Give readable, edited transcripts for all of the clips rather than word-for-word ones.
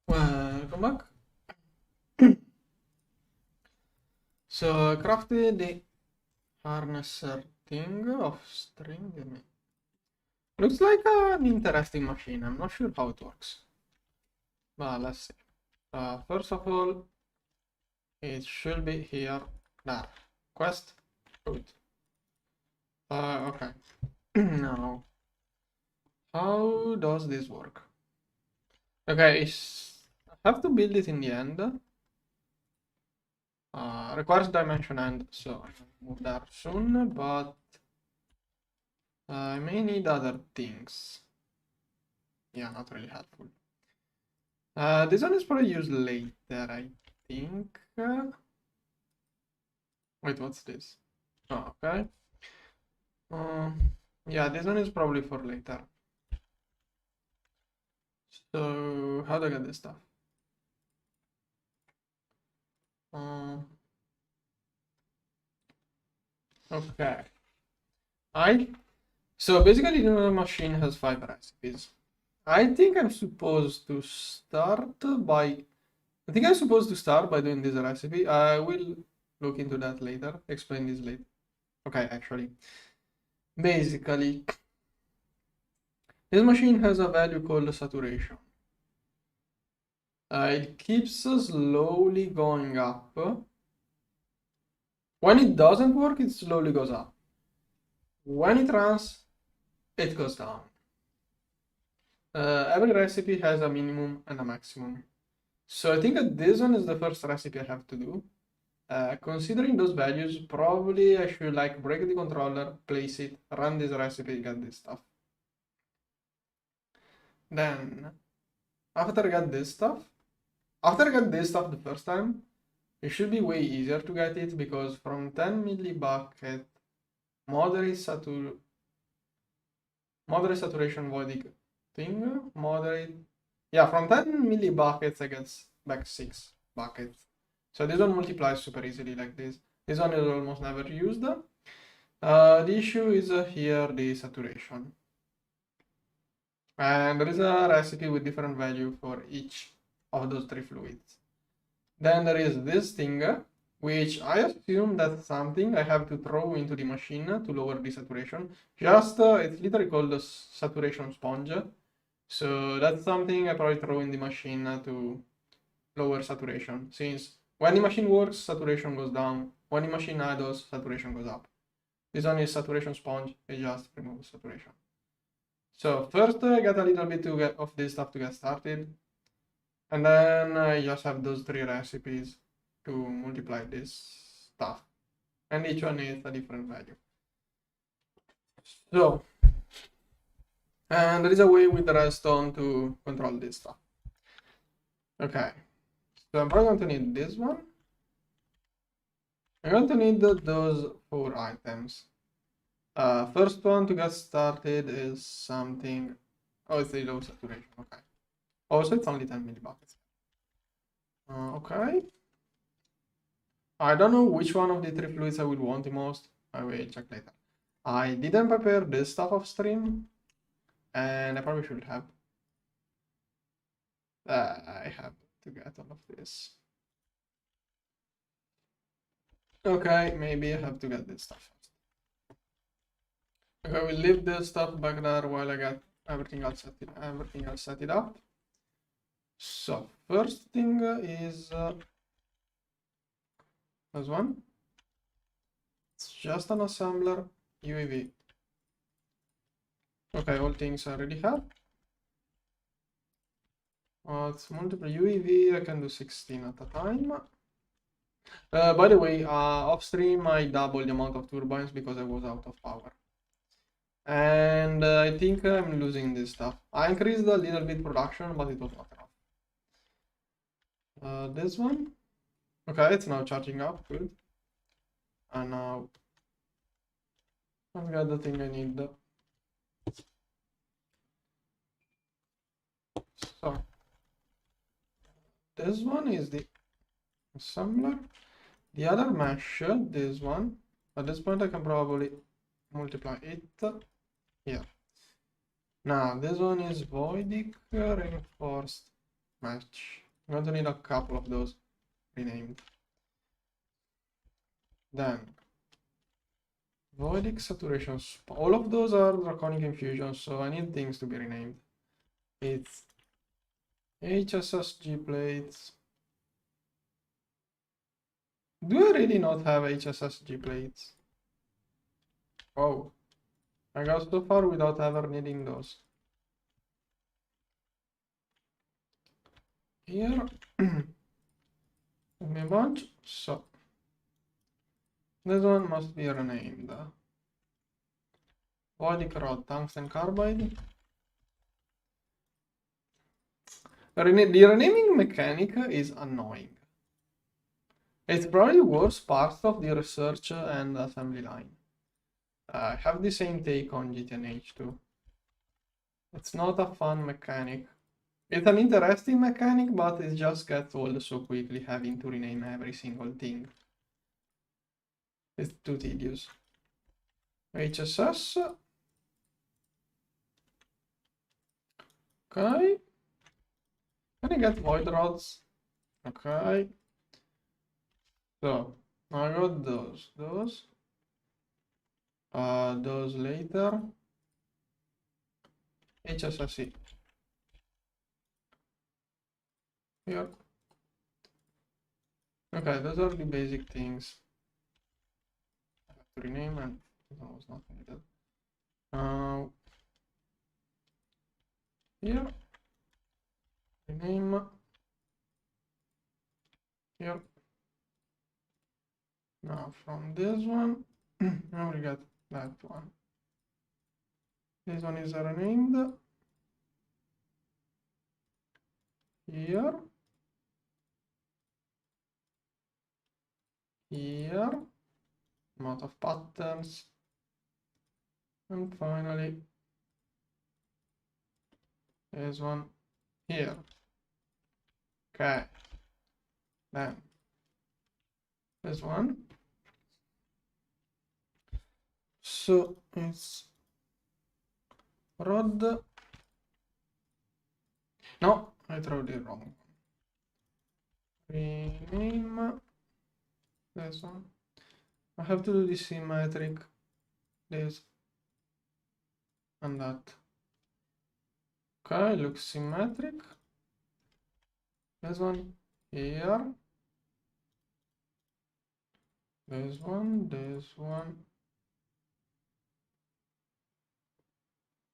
Welcome back. So I crafted the harnesser thing of string. Looks like an interesting machine. I'm not sure how it works. But let's see. First of all, it should be here. There. Quest. Good. Okay. Now, how does this work? Okay, I have to build it in the end. Requires dimension end, so I can move there soon, but I may need other things. Yeah, not really helpful. This one is probably used later, I think. Wait, what's this? Oh, okay. Yeah, this one is probably for later. So, how do I get this stuff? Okay. So basically the machine has 5 recipes. I think I'm supposed to start by doing this recipe. I will look into that later, explain this later. Okay, actually. Basically, this machine has a value called saturation. It keeps slowly going up. When it doesn't work, it slowly goes up. When it runs, it goes down. Every recipe has a minimum and a maximum. So I think that this one is the first recipe I have to do. Considering those values, probably I should like break the controller, place it, run this recipe, get this stuff. Then, after I get this stuff, the first time, it should be way easier to get it because from 10 millibucket moderate saturation voidic thing, yeah, from 10 millibuckets I get back 6 buckets. So this one multiplies super easily like this. This one is almost never used. The issue is here the saturation. And there is a recipe with different value for each of those 3 fluids. Then there is this thing, which I assume that's something I have to throw into the machine to lower the saturation. It's literally called a saturation sponge. So that's something I probably throw in the machine to lower saturation. Since when the machine works, saturation goes down. When the machine idles, saturation goes up. This one is saturation sponge, it just removes saturation. So first I got a little bit of this stuff to get started. And then I just have those 3 recipes to multiply this stuff. And each one is a different value. So, and there is a way with the redstone to control this stuff. Okay, so I'm probably going to need this one. I'm going to need those 4 items. First one to get started is something. Oh, it's a low saturation. Okay. Oh, so it's only 10 millibuckets. Okay. I don't know which one of the 3 fluids I will want the most. I will check later. I didn't prepare this stuff off stream, and I probably should have. I have to get all of this. Okay, maybe I have to get this stuff first. Okay, we'll leave this stuff back there while I get everything else set it up. So first thing is this one. It's just an assembler UAV. Okay, all things I already have. It's multiple UAV. I can do 16 at a time. By the way, off stream I doubled the amount of turbines because I was out of power. And I think I'm losing this stuff. I increased a little bit production, but it was not enough. This one. Okay, it's now charging up. Good. And now I've got the thing I need. So this one is the assembler. The other mesh, this one. At this point I can probably multiply it here. Now this one is voidic reinforced match. I'm going to need a couple of those renamed. Then voidic saturation. All of those are draconic infusions, so I need things to be renamed. It's HSSG plates. Do I really not have HSSG plates? Oh, I got so far without ever needing those. Here, give me a bunch. So this one must be renamed. Voidic rod, tungsten carbide. The renaming mechanic is annoying. It's probably the worst part of the research and assembly line. I have the same take on GTNH too. It's not a fun mechanic. It's an interesting mechanic, but it just gets old so quickly having to rename every single thing. It's too tedious. HSS. Okay. Can I get void rods? Okay. So I got those. Those later. HSSC. Here. Okay, those are the basic things. I have to rename and that was not needed. Here. Rename. Here. Now from this one, now we got that one. This one is renamed. Here. Here. Amount of patterns. And finally, this one here. Okay. Then this one. So it's rod. No, I wrote it wrong. Rename this one. I have to do the symmetric, this and that. Okay, looks symmetric. This one here. This one.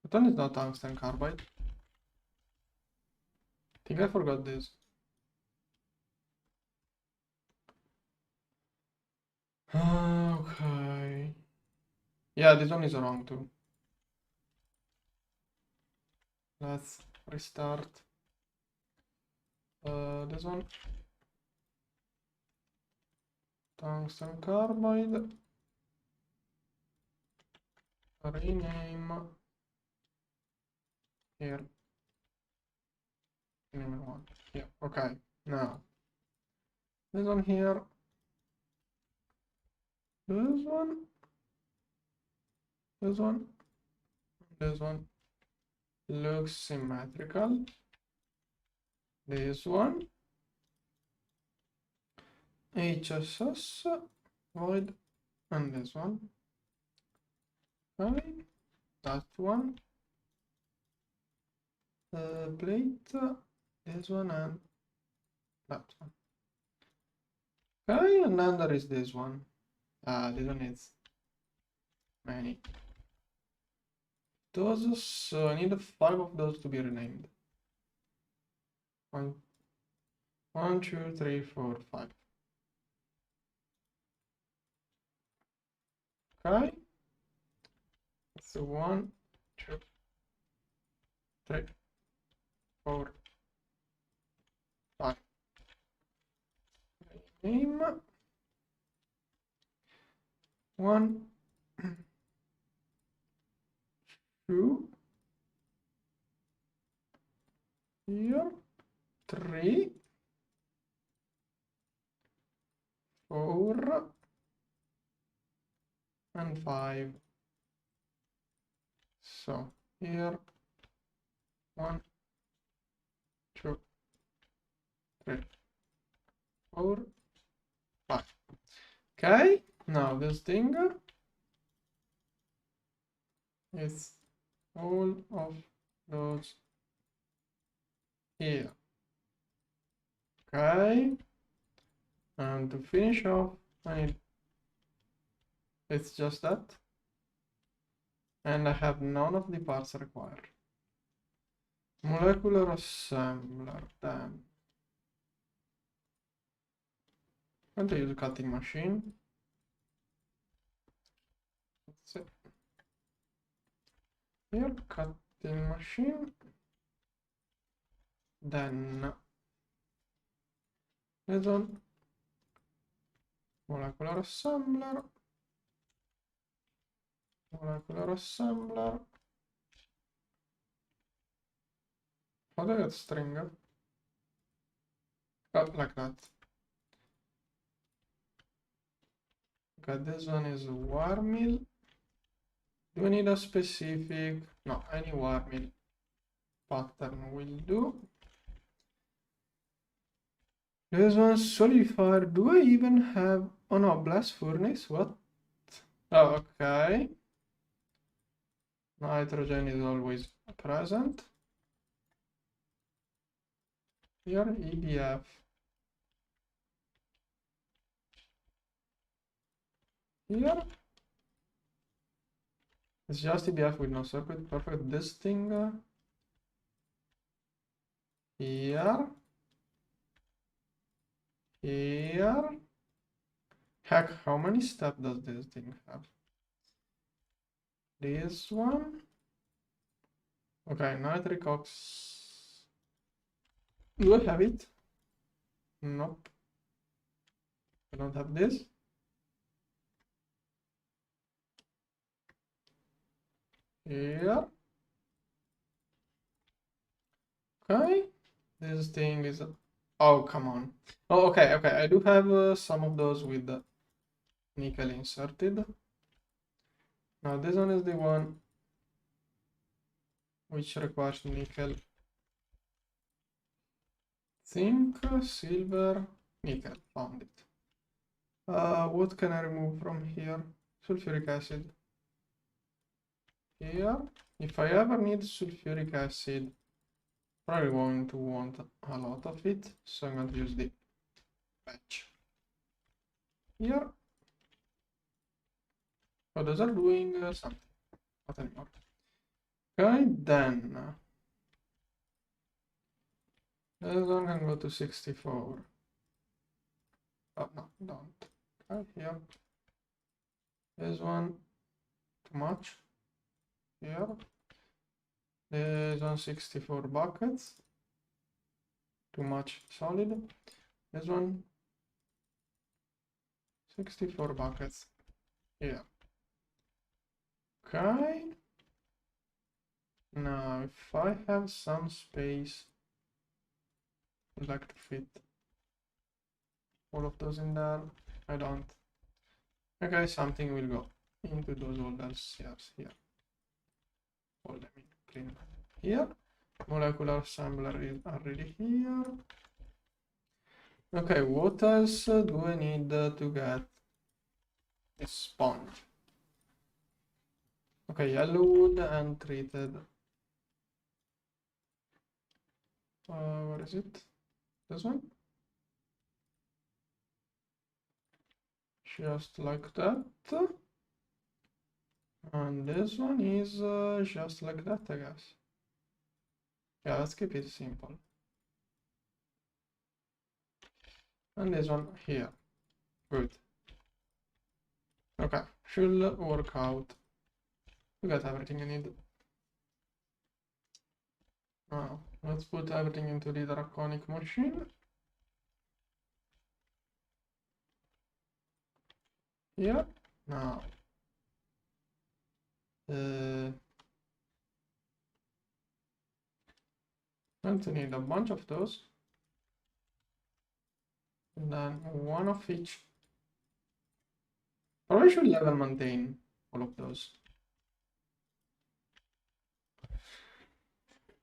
That one is not tungsten carbide. I think I forgot this. Okay. Yeah, this one is wrong too. Let's restart. This one. Tungsten carbide. Rename. Here. Rename one. Yeah, okay. Now. This one here. This one. This one. This one. Looks symmetrical. This one. HSS. Void. And this one. Okay. That one. Plate. This one and that one. Okay, and then there is this one. This one is many. Those, so I need 5 of those to be renamed. 1, 2, 3, 4, 5. Okay. So 1, 2, 3, 4, 5. Name 1, 2, here, 3, 4, and 5. So here 1, 2, 3, 4, 5. Okay, now this thing is all of those here. Okay, and to finish off, it's just that, and I have none of the parts required. Molecular assembler, then. I'm going to use a cutting machine. That's it. Here, cutting machine. Then this one, molecular assembler. Molecular assembler. How do I get string? Oh, like that. Okay, this one is a wire mill. Do we need a specific? No, any wire mill pattern will do. This one solidifier. Do I even have? Oh no, blast furnace. What? Oh, okay. Nitrogen is always present. Here, EDF. Here. It's just EDF with no circuit. Perfect. This thing. Here. Here. Heck, how many steps does this thing have? This one. Okay, nitric ox. Do I have it? Nope. I don't have this. Here. Okay. This thing is. Oh, come on. Oh, okay, okay. I do have some of those with the nickel inserted. Now this one is the one which requires nickel, zinc, silver, nickel. Found it. What can I remove from here? Sulfuric acid. Here. If I ever need sulfuric acid, probably going to want a lot of it, so I'm going to use the patch. Here. Oh, those are doing something. Not anymore. Okay, then. This one can go to 64. Oh, no, don't. Okay, here. This one, too much. Here. This one, 64 buckets. Too much solid. This one, 64 buckets. Here. Okay. Now, if I have some space, I'd like to fit all of those in there. I don't. Okay, something will go into those holders here. Hold them in, clean them. Here. Molecular assembler is already here. Okay, what else do I need to get this sponge? Okay, yellow wood and treated. Where is it? This one? Just like that. And this one is just like that, I guess. Yeah, let's keep it simple. And this one here. Good. Okay, should work out. We got everything you need. Now, let's put everything into the draconic machine. Here. Now. Going to need a bunch of those. And then one of each. Probably should level maintain all of those.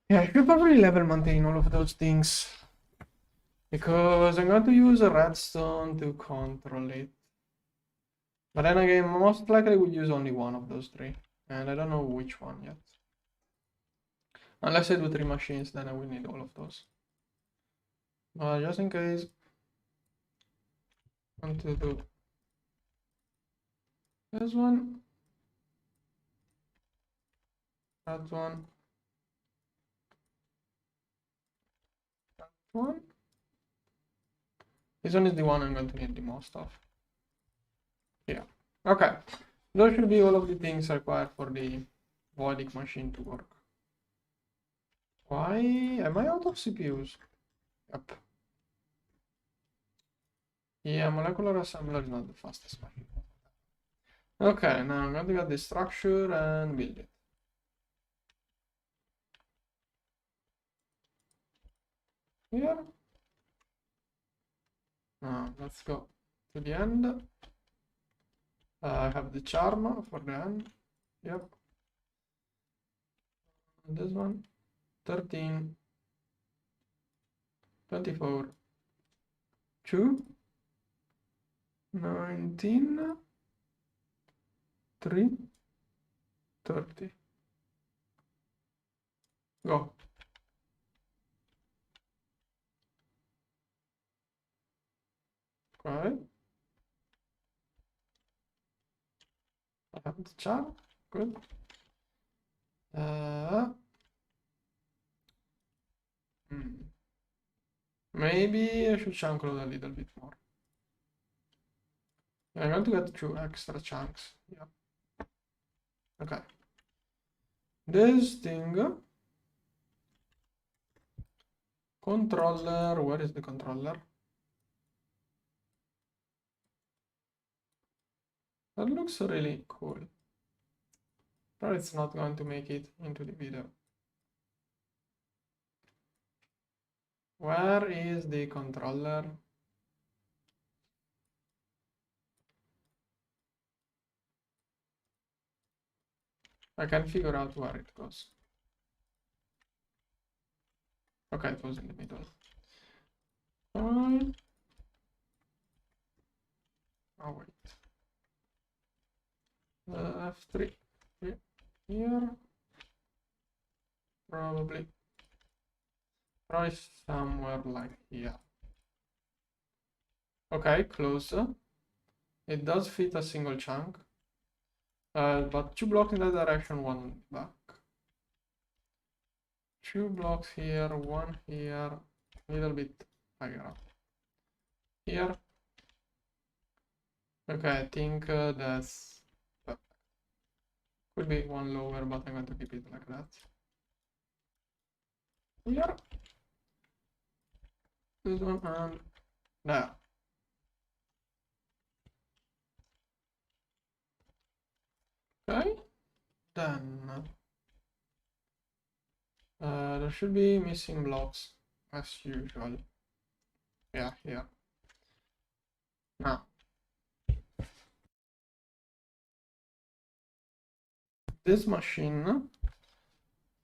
Yeah, I should probably level maintain all of those things. Because I'm going to use a redstone to control it. But then again, most likely we'll use only one of those three. And I don't know which one yet. Unless I do 3 machines, then I will need all of those. But just in case, I want to do this one, that one, that one. This one is the one I'm going to need the most of. Yeah. Okay. Those should be all of the things required for the Voidic machine to work. Why am I out of CPUs? Yep. Yeah, molecular assembler is not the fastest machine. Okay, now I'm going to get the structure and build it. Here. Now let's go to the end. I have the charm for the end. Yep. And this one. 13. 24. 2. 19. 3. 30. Go. Okay. I have the charm. Good. Maybe I should chunk load a little bit more. I'm going to get 2 extra chunks. Yeah. Okay. This thing. Controller. Where is the controller? That looks really cool. But it's not going to make it into the video. Where is the controller? I can figure out where it goes. Okay, it was in the middle. Fine. Oh wait. F3 here. Probably somewhere like here. Okay, close. It does fit a single chunk. But 2 blocks in that direction, 1 back. 2 blocks here, 1 here, a little bit higher up. Here. Okay, I think that's perfect. Could be 1 lower, but I'm going to keep it like that. Here. This one and there. Okay. Then there should be missing blocks as usual. Yeah, here. Now this machine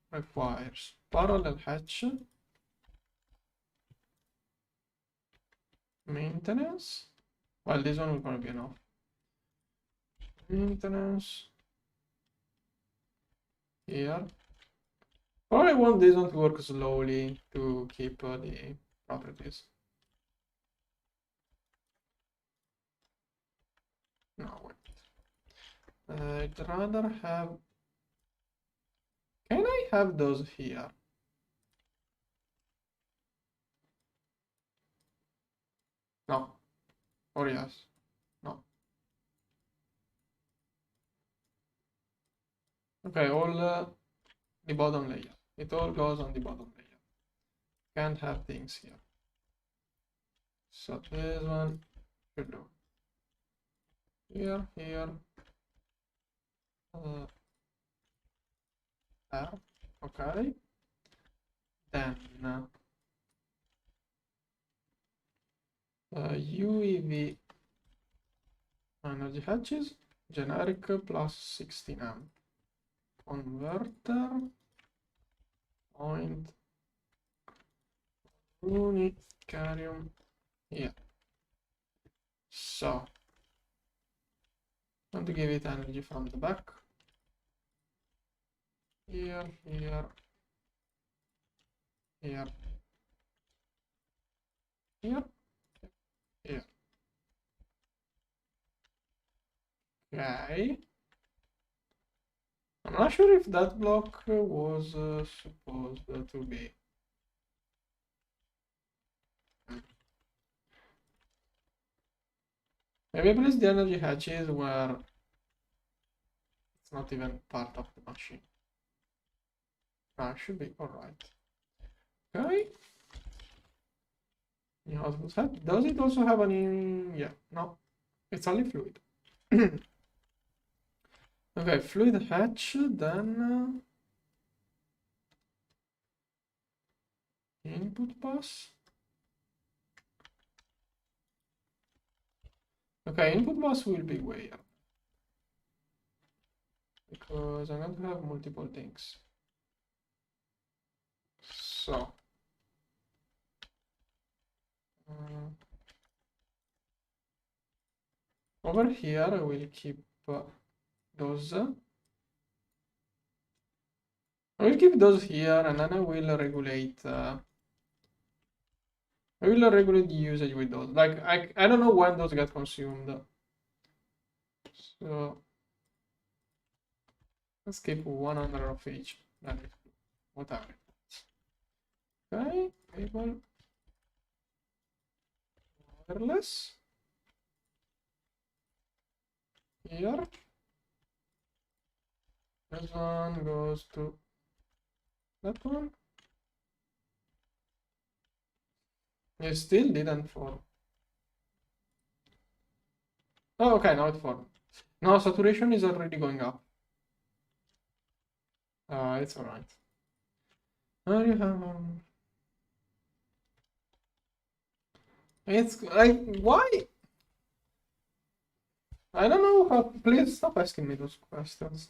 requires parallel hatch, maintenance. Well, this one will probably be enough. Maintenance here. Probably want this one to work slowly to keep the properties. No, wait. I'd rather have. Can I have those here? No. Or yes. No. Okay, all the bottom layer. It all goes on the bottom layer. Can't have things here. So this one should do. Here, here. There. Okay. Then UEV energy hatches, generic plus 16 amp. Converter, point, unicarium here. So, want to give it energy from the back. Here, here, here, here, here. Okay. I'm not sure if that block was supposed to be. Maybe I place the energy hatches where it's not even part of the machine. Ah, it should be alright. Okay. Does it also have any? Yeah, no. It's only fluid. Okay, fluid hatch, then input bus. Okay, input bus will be where? Because I'm going to have multiple things. So, over here I will keep those. I will keep those here, and then I will regulate. I will regulate the usage with those. Like I don't know when those get consumed. So let's keep 100 of each. That is whatever. Okay, cable. Wireless. Here. This one goes to that one. It still didn't form. Oh, okay, now it formed. No, saturation is already going up. It's alright. Now you have it's like why? I don't know how. Please stop asking me those questions.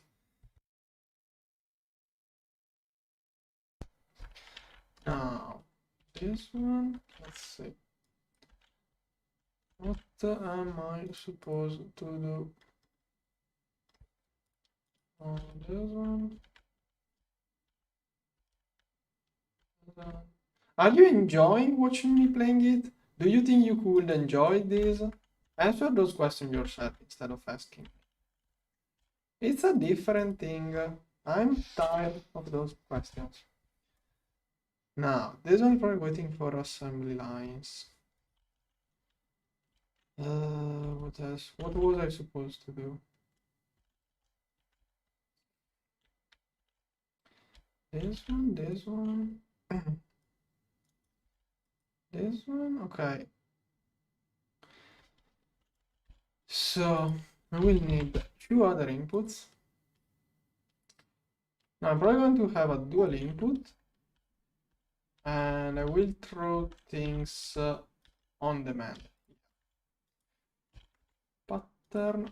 Now, this one, let's see. What am I supposed to do on this one? Are you enjoying watching me playing it? Do you think you could enjoy this? Answer those questions yourself instead of asking. It's a different thing. I'm tired of those questions. Now, this one for waiting for assembly lines. What else? What was I supposed to do? This one, this one, this one, okay. So I will need 2 other inputs. Now I'm probably going to have a dual input, and I will throw things on demand. Pattern.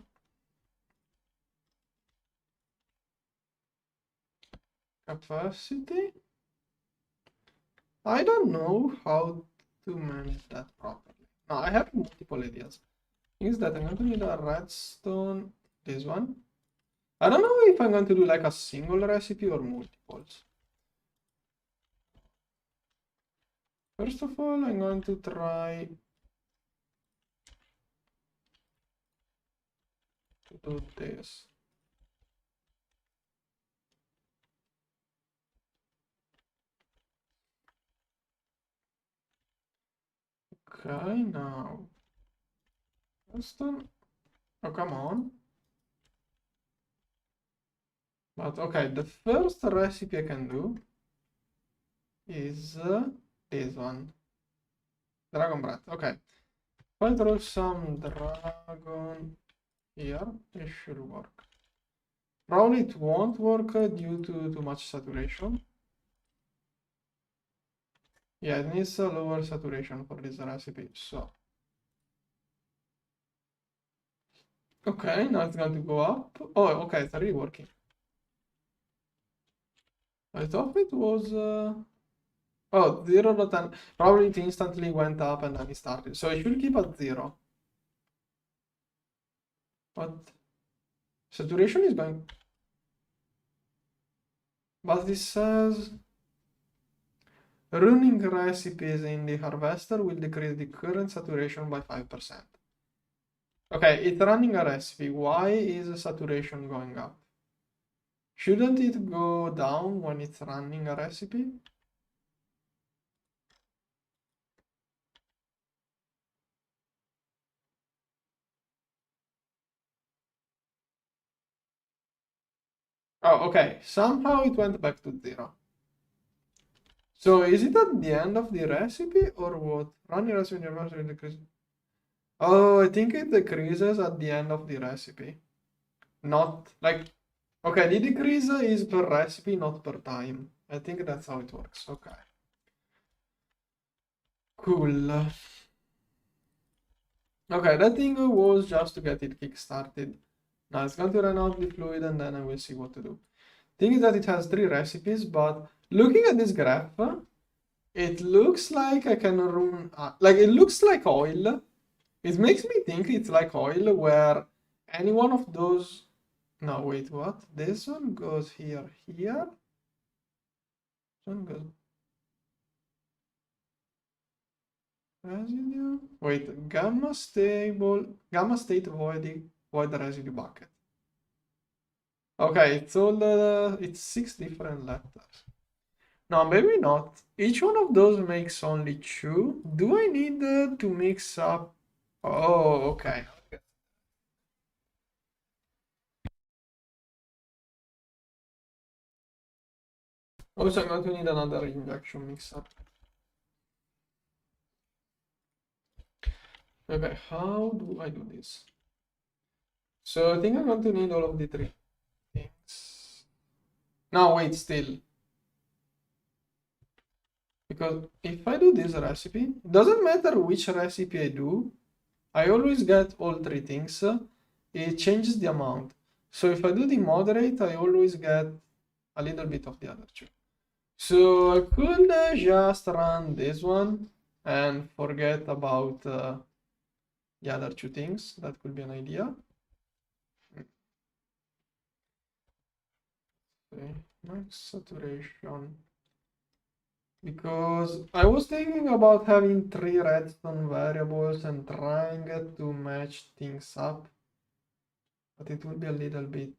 Capacity. I don't know how to manage that properly. Now I have multiple ideas. Is that I'm going to need a redstone, this one. I don't know if I'm going to do like a single recipe or multiples. First of all, I'm going to try to do this. Okay, now. Redstone. Oh, come on. But okay, the first recipe I can do is this one. Dragon breath. Okay. If I throw some dragon here, it should work. Probably it won't work due to too much saturation. Yeah, it needs a lower saturation for this recipe, so. Okay, now it's going to go up. Oh, okay, it's already working. I thought it was Oh, 0.10. Probably it instantly went up and then it started. So it should keep at 0. But saturation is going. But this says running recipes in the harvester will decrease the current saturation by 5%. Okay, it's running a recipe. Why is the saturation going up? Shouldn't it go down when it's running a recipe? Oh, okay. Somehow it went back to 0. So is it at the end of the recipe or what? Running recipe in your recipe decrease. Oh, I think it decreases at the end of the recipe. Not like, okay, the decrease is per recipe, not per time. I think that's how it works. Okay. Cool. Okay, that thing was just to get it kick-started. Now it's going to run out the fluid and then I will see what to do. Thing is that it has 3 recipes, but looking at this graph, it looks like I can run, like it looks like oil. It makes me think it's like oil where any one of those, no wait, what? This one goes here, here. This one goes residue. Wait, gamma state void residue bucket. Okay, it's all it's 6 different letters. No, maybe not. Each one of those makes only 2. Do I need to mix up? Oh, okay. Also, I'm going to need another injection mixer. Okay, how do I do this? So I think I'm going to need all of the 3 things. No, wait, still. Because if I do this recipe, it doesn't matter which recipe I do, I always get all 3 things. It changes the amount. So if I do the moderate, I always get a little bit of the other 2. So I could just run this one and forget about the other 2 things. That could be an idea. Okay, max saturation. Because I was thinking about having 3 redstone variables and trying to match things up, but it will be a little bit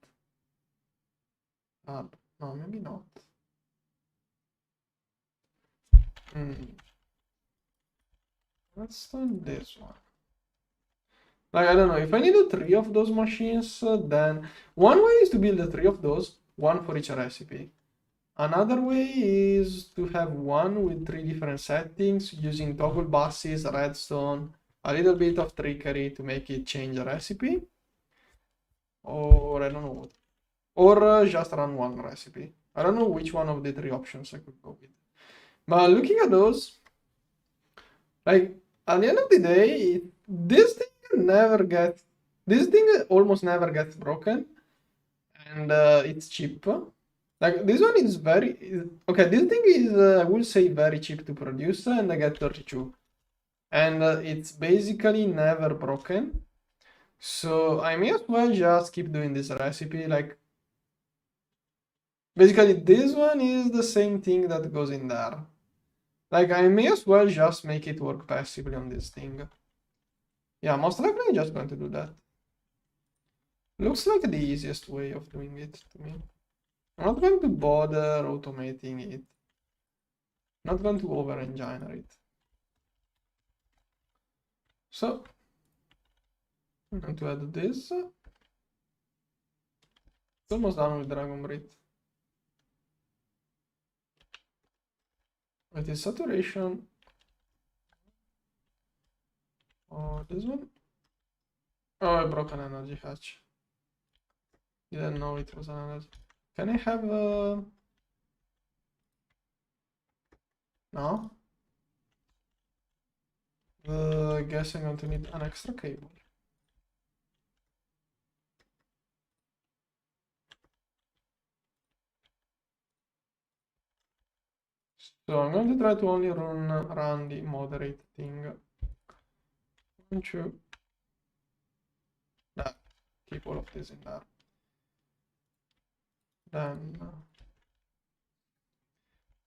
hard. No, maybe not. Let's do this one. Like, I don't know, if I need 3 of those machines, then one way is to build 3 of those, one for each recipe. Another way is to have one with 3 different settings using toggle buses, redstone, a little bit of trickery to make it change a recipe. Or I don't know what. Or just run one recipe. I don't know which one of the 3 options I could go with. But looking at those, like at the end of the day, this thing almost never gets broken, and it's cheap. Like this one is okay. This thing is I will say very cheap to produce, and I get 32, and it's basically never broken. So I may as well just keep doing this recipe. Like basically, this one is the same thing that goes in there. Like I may as well just make it work passively on this thing. Yeah, most likely I'm just going to do that. Looks like the easiest way of doing it to me. I'm not going to bother automating it. Not going to over-engineer it. So, I'm going to add this. It's almost done with Dragon Breath. It is saturation. Oh, this one. Oh, I broke an energy hatch. Didn't know it was an energy. Can I have no? I guess I'm going to need an extra cable. So I'm going to try to only run the moderate thing. Keep all of this in there. Then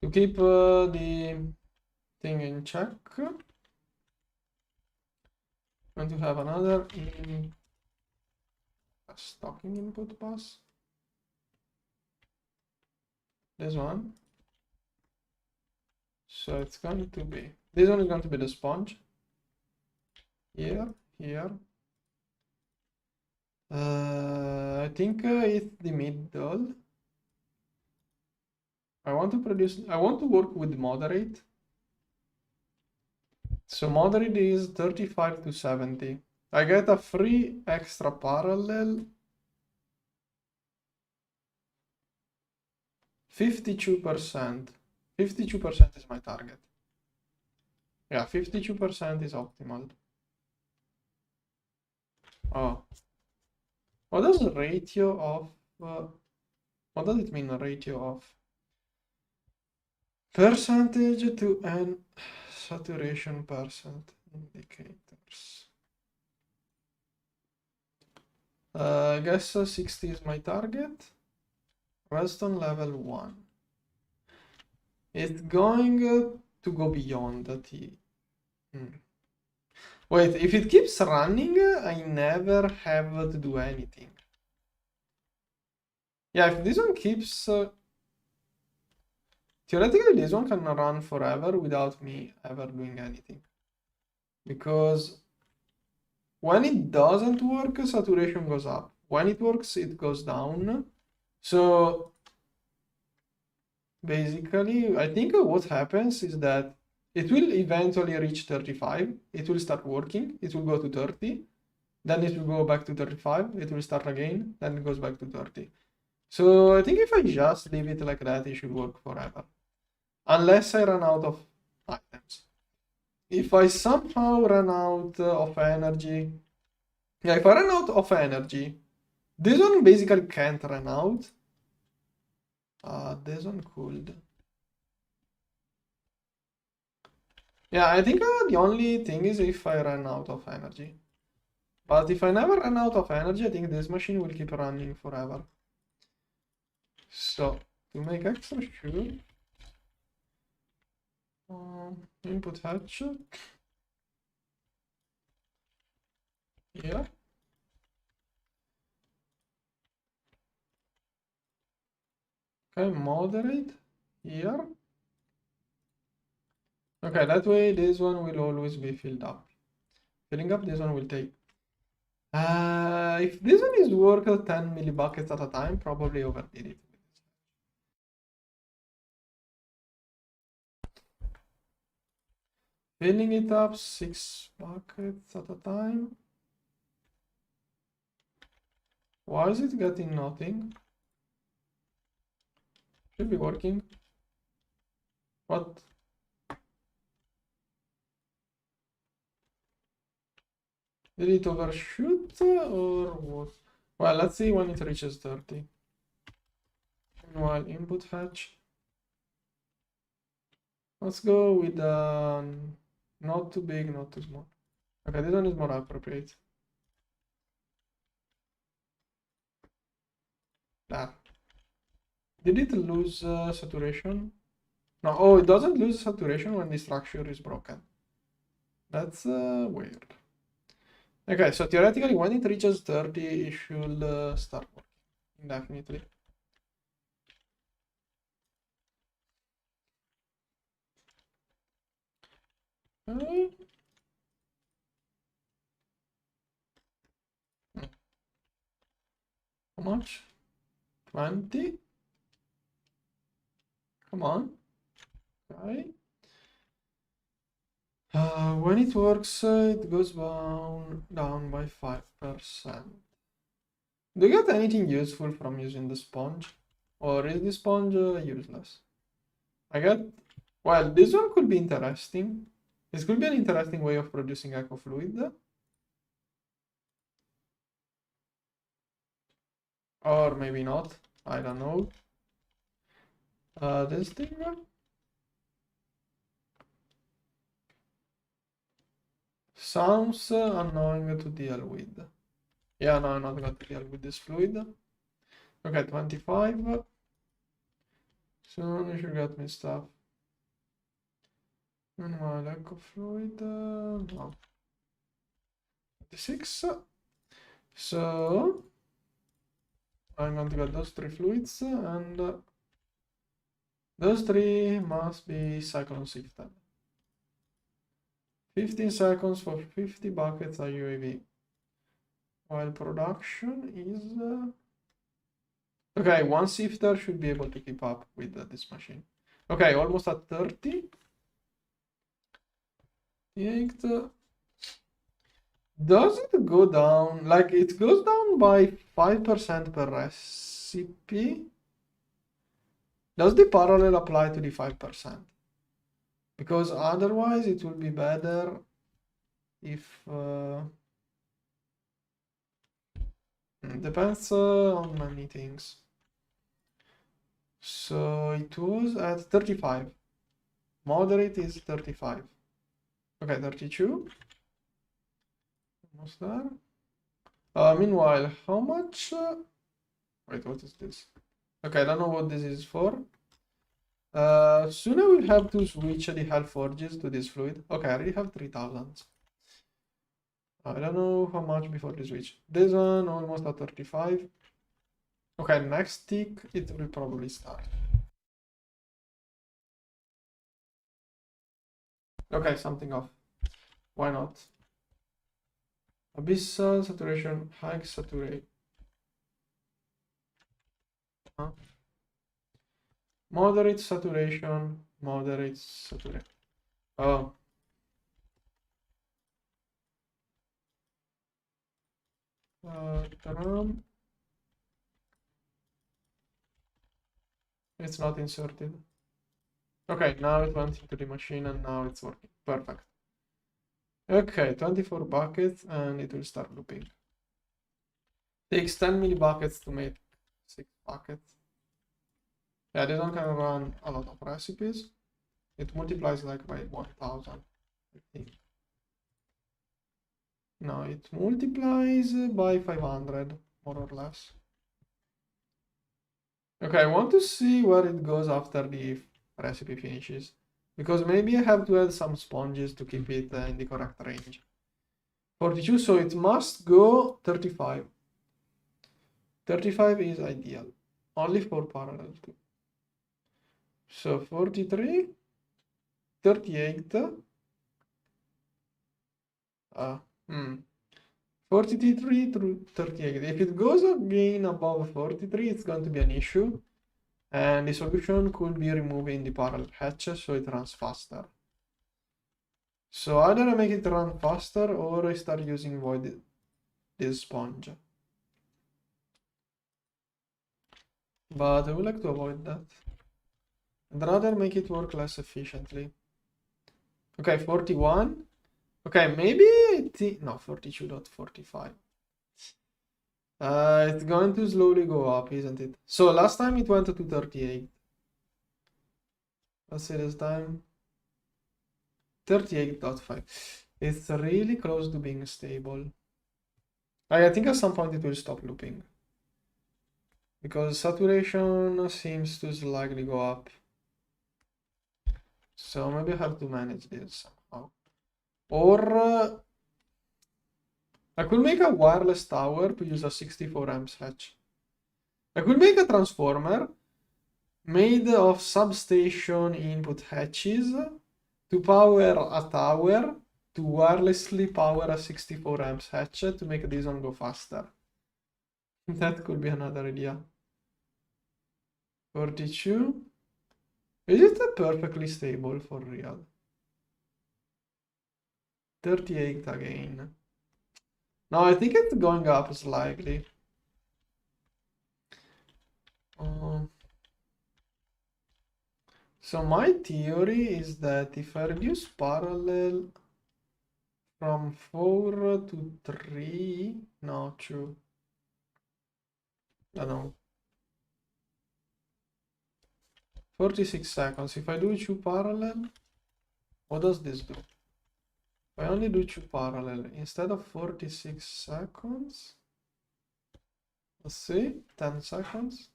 to keep the thing in check, I'm going to have another stocking input bus. This one. So it's going to be, this one is going to be the sponge. Here. I think it's the middle. I want to work with moderate. So moderate is 35 to 70. I get a free extra parallel. 52%. 52% is my target. Yeah, 52% is optimal. Oh. What does ratio of... what does it mean, ratio of? Percentage to n saturation percent indicators. I guess 60 is my target. Redstone level 1. It's going to go beyond the T. Wait, if it keeps running, I never have to do anything. Yeah, if this one keeps... theoretically, this one can run forever without me ever doing anything. Because when it doesn't work, saturation goes up. When it works, it goes down. So basically, I think what happens is that it will eventually reach 35. It will start working. It will go to 30. Then it will go back to 35. It will start again. Then it goes back to 30. So I think if I just leave it like that, it should work forever. Unless I run out of items. If I somehow run out of energy... Yeah, if I run out of energy, this one basically can't run out. This one could. Yeah, I think the only thing is if I run out of energy. But if I never run out of energy, I think this machine will keep running forever. So, to make extra sure, input hatch. Here. Okay, moderate here. Okay, that way this one will always be filled up. Filling up this one will take... if this one is worth 10 millibuckets at a time, probably overdid it. Filling it up 6 buckets at a time. Why is it getting nothing? Should be working. What? Did it overshoot or what? Well, let's see when it reaches 30. Meanwhile, input hatch. Let's go with not too big, not too small. Okay, this one is more appropriate. There. Did it lose saturation? No, oh, it doesn't lose saturation when the structure is broken. That's weird. Okay, so theoretically, when it reaches 30, it should start working indefinitely. How much? 20? Come on. Okay. When it works, it goes down by 5%. Do you get anything useful from using the sponge? Or is the sponge useless? I get... Well, this one could be interesting. This could be an interesting way of producing echo fluid. Or maybe not. I don't know. This thing? Sounds annoying to deal with. Yeah, no, I'm not going to deal with this fluid. Okay, 25. Soon you should get me stuff. Minimal lack of fluid. No. 26. So I'm going to get those 3 fluids, and those 3 must be cyclone shifted. 15 seconds for 50 buckets of UAV. While production is... Okay, 1 shifter should be able to keep up with this machine. Okay, almost at 30. Does it go down? Like, it goes down by 5% per recipe. Does the parallel apply to the 5%? Because otherwise it will be better if... depends on many things. So it was at 35. Moderate is 35. Okay, 32. Almost there. Meanwhile, how much... Wait, what is this? Okay, I don't know what this is for. Soon I will have to switch the health forges to this fluid. Okay, I already have 3000. I don't know how much before the switch. This one almost at 35. Okay, next tick it will probably start. Okay, something off. Why not? Abyssal saturation, high saturate. Moderate saturation, moderate saturation. Oh. It's not inserted. Okay, now it went into the machine and now it's working. Perfect. Okay, 24 buckets and it will start looping. Takes 10 millibuckets to make 6 buckets. Yeah, this one can run a lot of recipes. It multiplies like by 1000, I think. No, it multiplies by 500, more or less. Okay, I want to see where it goes after the recipe finishes. Because maybe I have to add some sponges to keep it in the correct range. 42, so it must go 35. 35 is ideal. Only for parallel too. So 43, 38. 43 through 38. If it goes again above 43, it's going to be an issue. And the solution could be removing the parallel hatches so it runs faster. So either I make it run faster or I start using void this sponge. But I would like to avoid that. I'd rather make it work less efficiently. Okay, 41. Okay, maybe no, 42.45. It's going to slowly go up, isn't it? So last time it went to 38. Let's see this time. 38.5. It's really close to being stable. I think at some point it will stop looping. Because saturation seems to slightly go up. So maybe I have to manage this somehow. Or I could make a wireless tower to use a 64 amps hatch. I could make a transformer made of substation input hatches to power a tower to wirelessly power a 64 amps hatch to make this one go faster. That could be another idea. 42. Is it perfectly stable for real? 38 again. No, I think it's going up slightly. So my theory is that if I reduce parallel from 4 to 3, no, 2. I don't know. 46 seconds. If I do 2 parallel, what does this do? I only do 2 parallel instead of 46 seconds. Let's see, 10 seconds.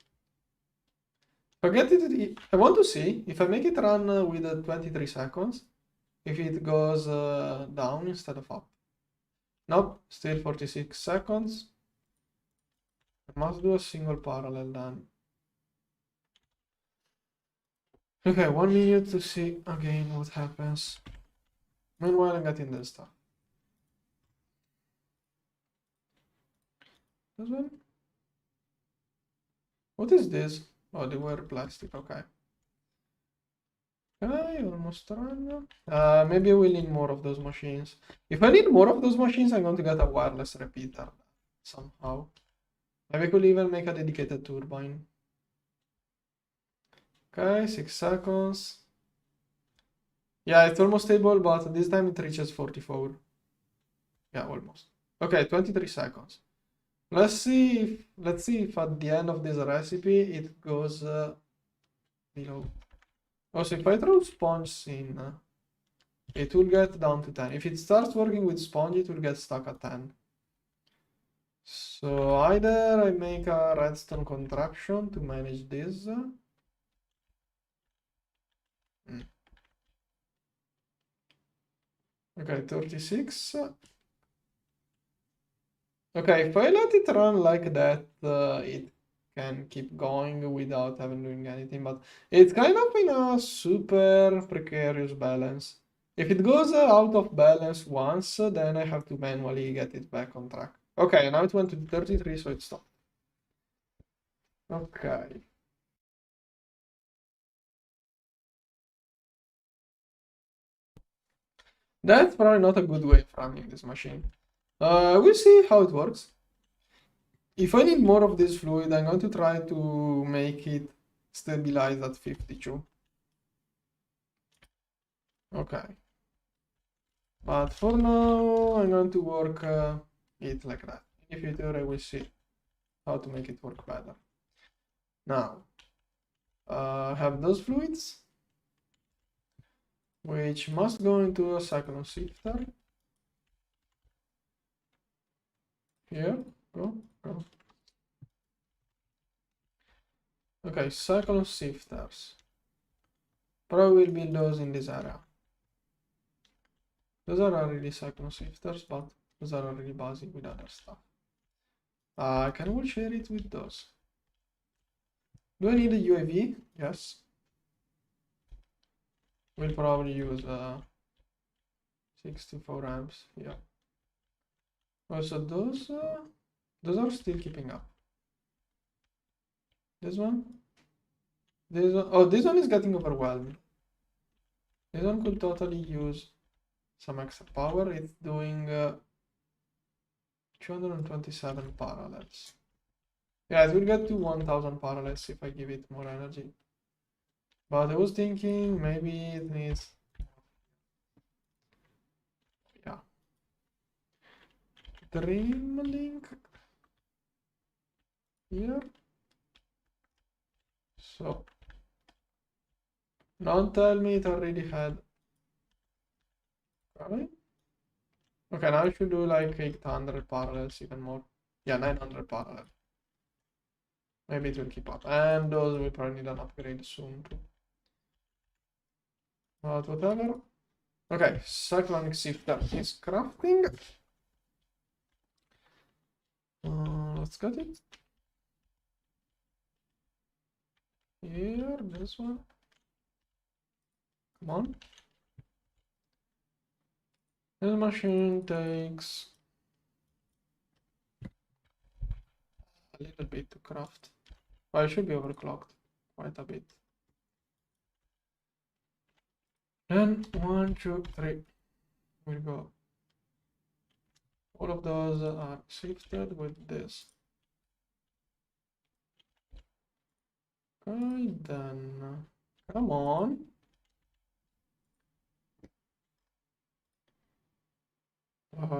Forget it. I want to see if I make it run with 23 seconds, if it goes down instead of up. Nope, still 46 seconds. I must do a single parallel then. Okay, 1 minute to see again what happens. Meanwhile, I'm getting this stuff. This one? What is this? Oh, they were plastic, okay. Okay, almost run. Maybe we'll need more of those machines. If I need more of those machines, I'm going to get a wireless repeater somehow. Maybe I could even make a dedicated turbine. Okay, 6 seconds. Yeah, it's almost stable, but this time it reaches 44. Yeah, almost. Okay, 23 seconds. Let's see if at the end of this recipe it goes below. Also, if I throw sponge in, it will get down to 10. If it starts working with sponge, it will get stuck at 10. So either I make a redstone contraption to manage this. Okay, 36. Okay, if I let it run like that, it can keep going without having doing anything, but it's kind of in a super precarious balance. If it goes out of balance once, then I have to manually get it back on track. Okay, now it went to 33, so it stopped. Okay. That's probably not a good way of running this machine. We'll see how it works. If I need more of this fluid, I'm going to try to make it stabilize at 52. Okay. But for now, I'm going to work it like that. In the future, I will see how to make it work better. Now, I have those fluids, which must go into a cyclone sifter. Here, go. Okay, cyclone sifters. Probably will build those in this area. Those are already cyclone sifters, but those are already basic with other stuff. Can we share it with those? Do I need a UAV? Yes. We'll probably use 64 amps. Yeah. Also, those are still keeping up. This one? This one? Oh, this one is getting overwhelmed. This one could totally use some extra power. It's doing 227 parallels. Yeah, it will get to 1000 parallels if I give it more energy. But I was thinking maybe it needs... Yeah. Dream link here. So, don't tell me it already had... Right? Okay, now I should do like 800 parallels, even more. Yeah, 900 parallels. Maybe it will keep up. And those will probably need an upgrade soon too. But whatever. Okay, cyclonic sifter is crafting. Let's get it. Here, this one. Come on. This machine takes a little bit to craft. Well, it should be overclocked quite a bit. Then 1, 2, 3. We'll go. All of those are sifted with this. Okay, then come on.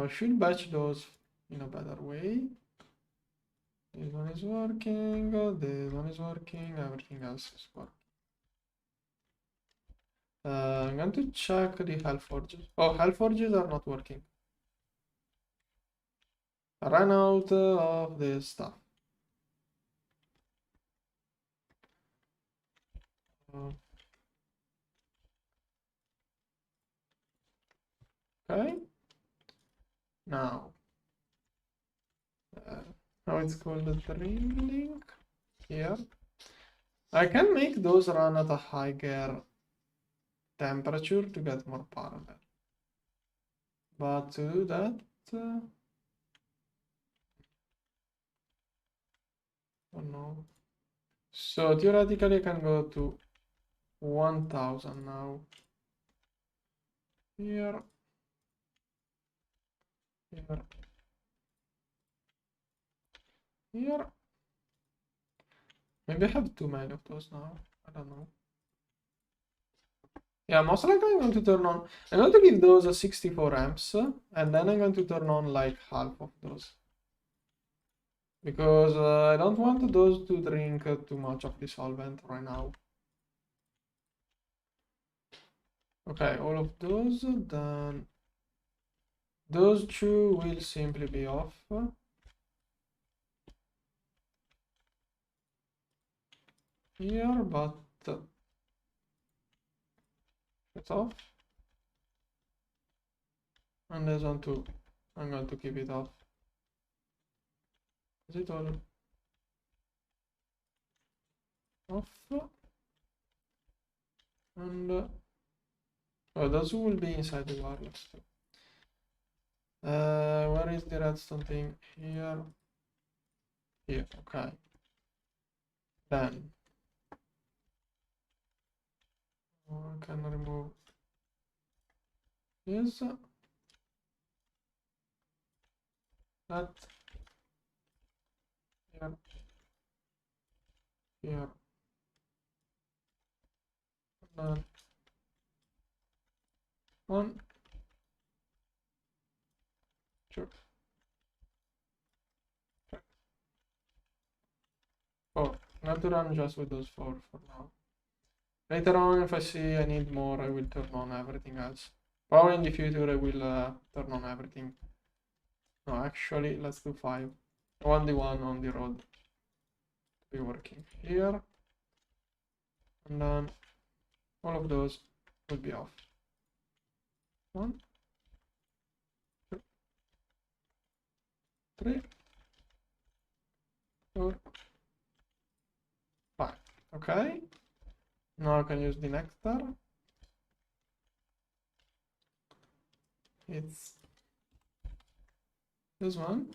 Should batch those in a better way. This one is working, this one is working, everything else is working. I'm going to check the hell forges. Oh, hell forges are not working. I ran out of this stuff. Okay. Now, how it's called the dream link here. I can make those run at a higher temperature to get more parallel. But to do that, oh no. So theoretically, I can go to 1000 now. Here, here, here. Maybe I have too many of those now. I don't know. Yeah, most likely I'm going to turn on. I'm going to give those a 64 amps, and then I'm going to turn on like half of those. Because I don't want those to drink too much of the solvent right now. Okay, all of those, then those two will simply be off. Here, but it's off. And this one too. I'm going to keep it off. Is it all off? And oh, those will be inside the wireless too. Where is the redstone thing? Here. Here, okay. Then I can remove this. That. Here. Here. Then one. Sure. Oh, not to run just with those four for now. Later on, if I see I need more, I will turn on everything else. Probably in the future, I will turn on everything. No, actually, let's do 5. 1d1 on the road. Be working here. And then all of those will be off. 1, 2, 3, 4, 5. Okay. Now I can use the nectar. It's this one.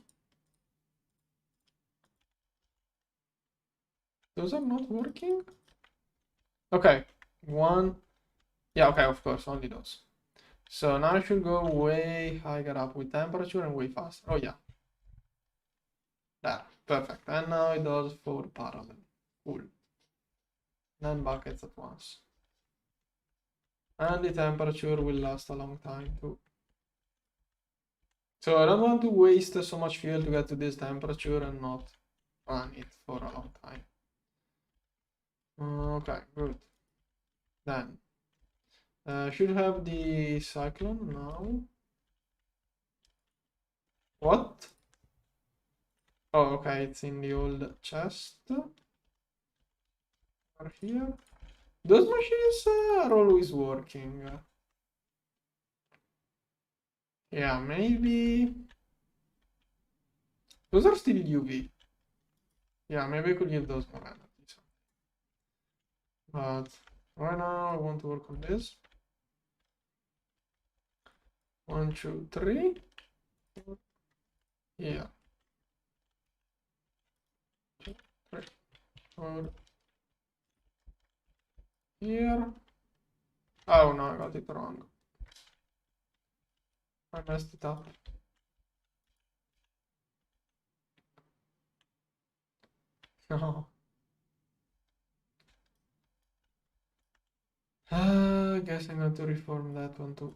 Those are not working. Okay, one. Yeah, okay, of course, only those. So now I should go way higher up with temperature and way faster. Oh yeah. There, perfect. And now it does 4 parallel. Cool. 9 buckets at once. And the temperature will last a long time too. So I don't want to waste so much fuel to get to this temperature and not run it for a long time. Okay, good. Then should have the cyclone now. What? Oh, okay, it's in the old chest. Or here. Those machines are always working. Yeah, maybe. Those are still UV. Yeah, maybe I could give those more energy. But right now I want to work on this. 1, 2, 3. Yeah. 2, 3, 4. Here. Oh no, I got it wrong. I messed it up. No. I guess I'm going to reform that one too.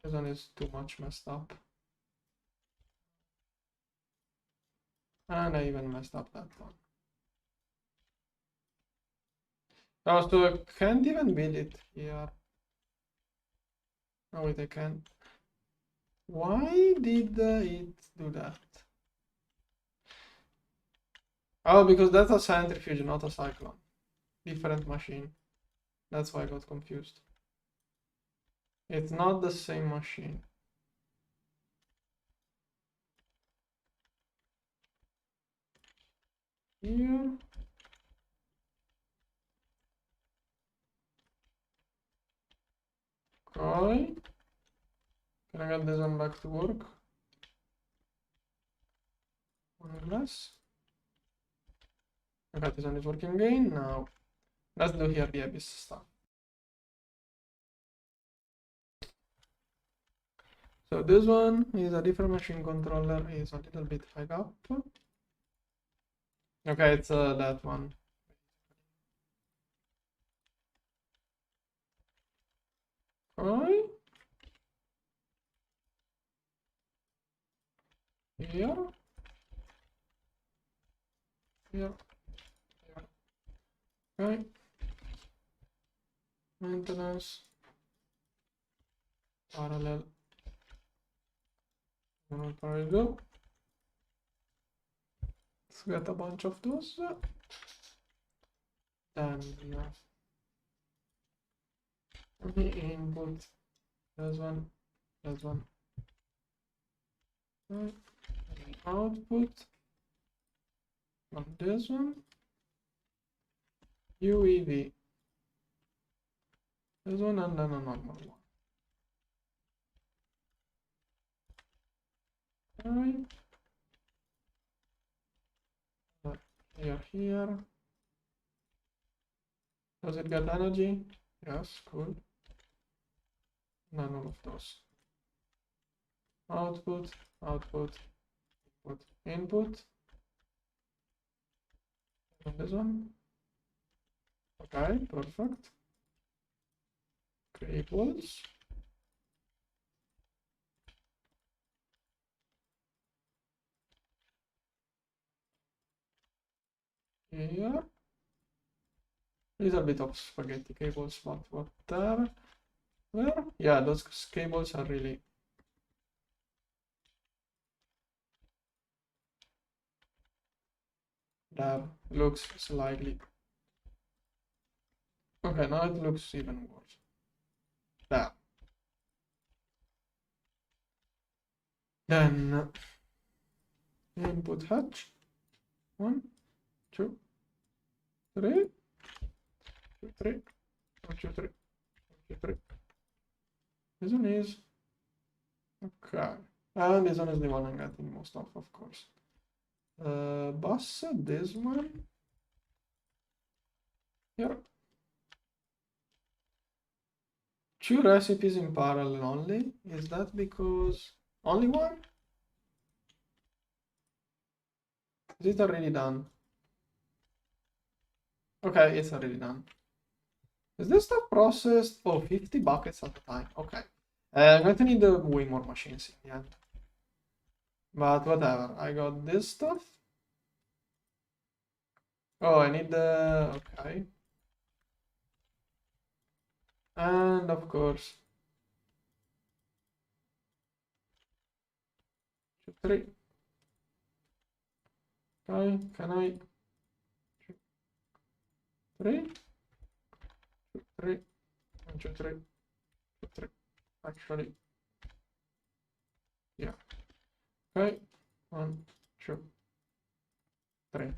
This one is too much messed up. And I even messed up that one. Oh, so I can't even build it here. Oh wait, I can. Why did it do that? Oh, because that's a centrifuge, not a cyclone. Different machine. That's why I got confused. It's not the same machine. Here. Okay. Can I get this one back to work? One less. Okay, this one is working again. Now, let's do here the abyss stuff. So this one is a different machine controller, is a little bit high up. Okay, it's that one. Okay. Here. Here. Here. Okay. Maintenance. Parallel. Parallel. Let's get a bunch of those. Then we have the input. There's one. There's one. Okay. Output. On this one. UEV. This one and then a normal one. Okay. Here. Does it get energy? Yes, cool. None of those. Output, output, input. And this one. Okay, perfect. Equals. Here. Little bit of spaghetti cables, but whatever. Where? Yeah, those cables are really. That looks slightly. Okay, now it looks even worse. There. Then input hatch. 1, 2, 3. 2, 3. 1, 2, 3. 1, 2, 3. This one is okay. And this one is the one I'm getting most of course. Bus, this one. Here. 2 recipes in parallel only. Is that because only one? Is it already done? Okay, it's already done. Is this stuff processed? Oh, 50 buckets at a time. Okay. I'm going to need way more machines in the end. But whatever. I got this stuff. Oh, I need the... Okay. And of course... 2, 3. Okay, can I... 2, 3? 2, 3. 1, 2, 3. 2, 3. Actually... Yeah. Okay. 1, 2, 3.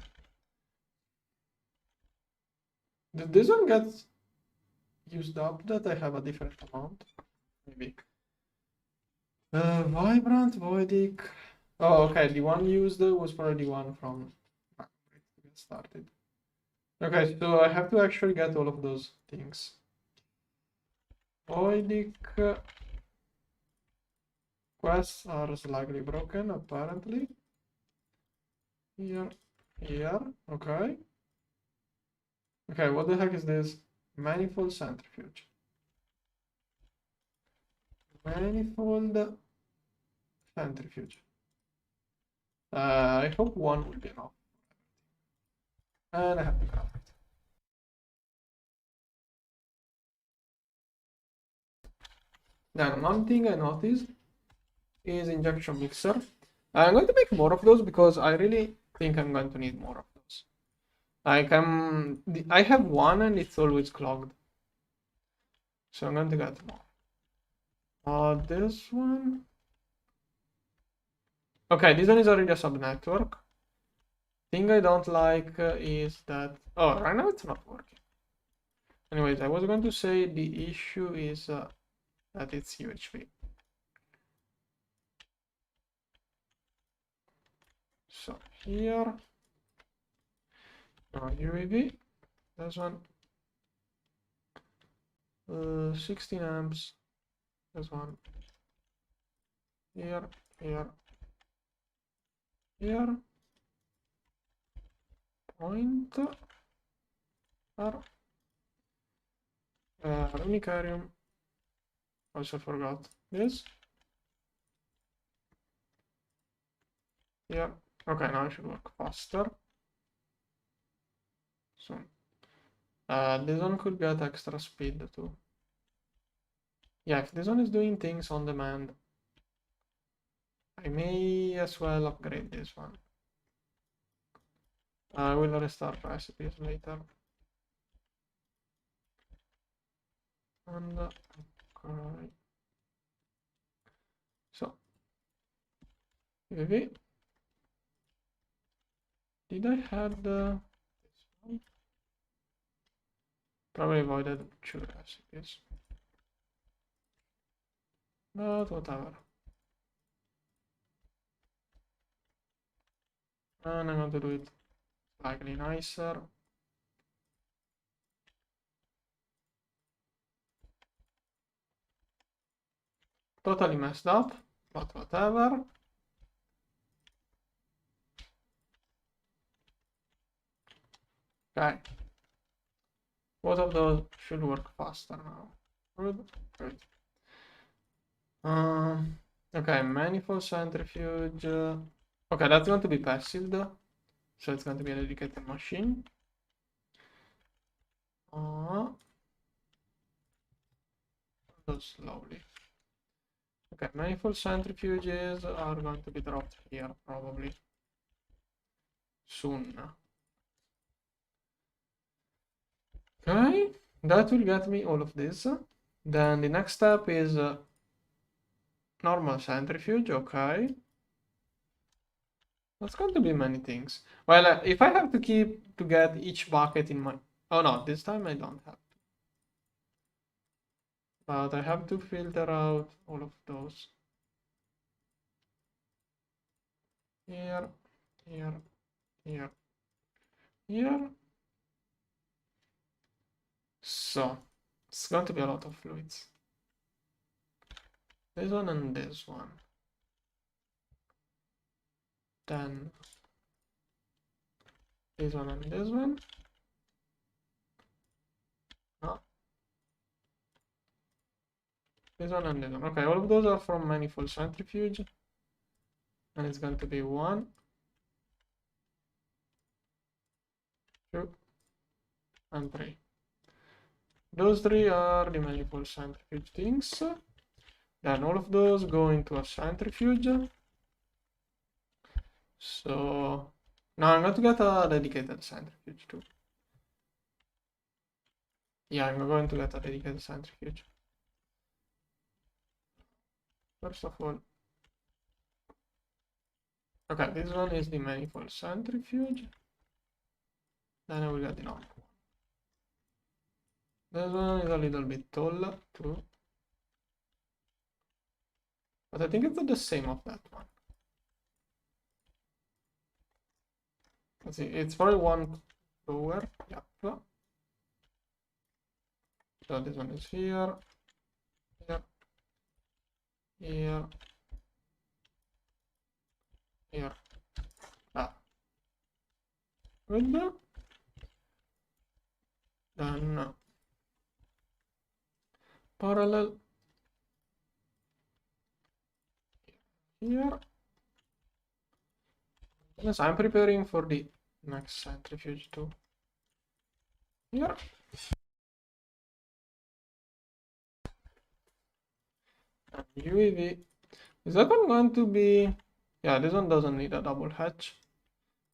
Did this one get used up that I have a different amount? Maybe. Vibrant, Voidic. Oh, okay. The one used was probably the one from to get started. Okay, so I have to actually get all of those things. Voidic quests are slightly broken, apparently. Here, here. Okay. Okay, what the heck is this? Manifold centrifuge. Manifold centrifuge. I hope one will be enough. And I have to craft it. Then one thing I noticed is injection mixer. I'm going to make more of those because I really think I'm going to need more of those. Like I have one and it's always clogged, so I'm going to get more. This one. Okay, this one is already a subnetwork. Thing I don't like is that, oh, right now it's not working. Anyways, I was going to say the issue is that it's UHV. So here, UAV, this one, 16 amps, this one, here, here, here, pointer, unicarium, also forgot this, here, okay, now it should work faster. So, this one could get extra speed too. Yeah, if this one is doing things on demand, I may as well upgrade this one. I will restart recipes later. And okay. So UAV. Did I have this one? Probably avoided 2 recipes. But whatever. And I'm going to do it slightly nicer. Totally messed up, but whatever. Okay. Both of those should work faster now. Good, good. Okay, manifold centrifuge. Okay, that's going to be passive though. So it's going to be a dedicated machine. Go slowly. Okay, manifold centrifuges are going to be dropped here probably soon. Okay, that will get me all of this. Then the next step is normal centrifuge. Okay, that's going to be many things. Well, if I have to keep to get each bucket in my, oh no, this time I don't have to. But I have to filter out all of those. Here, here, here, here. So it's going to be a lot of fluids. This one and this one. Then this one and this one. No. This one and this one. Okay, all of those are from manifold centrifuge. And it's going to be 1, 2, and 3. Those 3 are the manifold centrifuge things. Then all of those go into a centrifuge. So now I'm going to get a dedicated centrifuge too. Yeah, I'm going to get a dedicated centrifuge. First of all, okay, this one is the manifold centrifuge. Then I will get the normal one. This one is a little bit taller too. But I think it's the same of that one. Let's see, it's probably 1 lower. Yep. So this one is here, here, here, here. Good. Then parallel here. Yes, I'm preparing for the next centrifuge too. Here. UEV. Is that one going to be? Yeah, this one doesn't need a double hatch.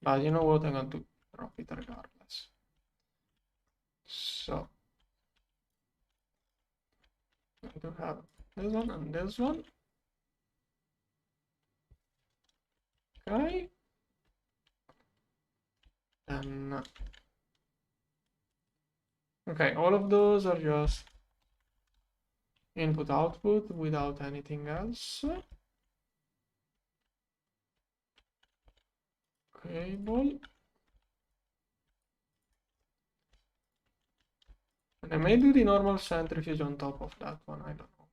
But you know what? I'm going to drop it regardless. So I'm going to have this one and this one. Okay. And okay, all of those are just input output without anything else. Cable. And I may do the normal centrifuge on top of that one, I don't know.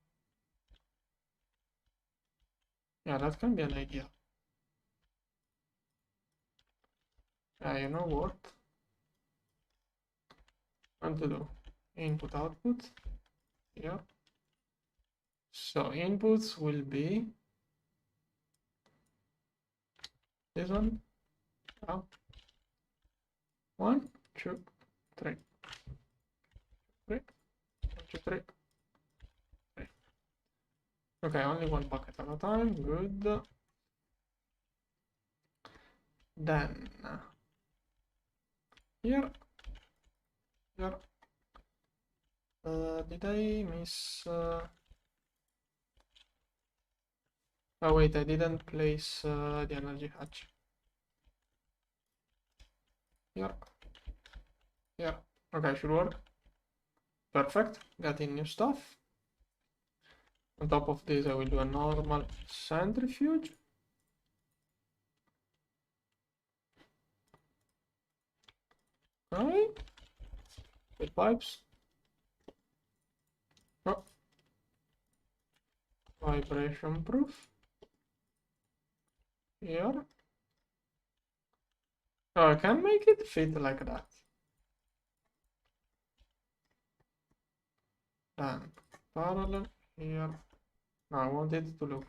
Yeah, that can be an idea. Yeah, you know what? I'm going to do input output here. So inputs will be this one. Up. 1, 2, 3. 3, 1, 2, 3. 3. Okay, only one bucket at a time. Good. Then here. Did I miss? Oh wait, I didn't place the energy hatch. Here. Okay, should work. Perfect. Getting new stuff. On top of this, I will do a normal centrifuge. Okay. With pipes. Oh. Vibration proof. Here. Oh, I can make it fit like that. Then parallel here. No, I want it to look.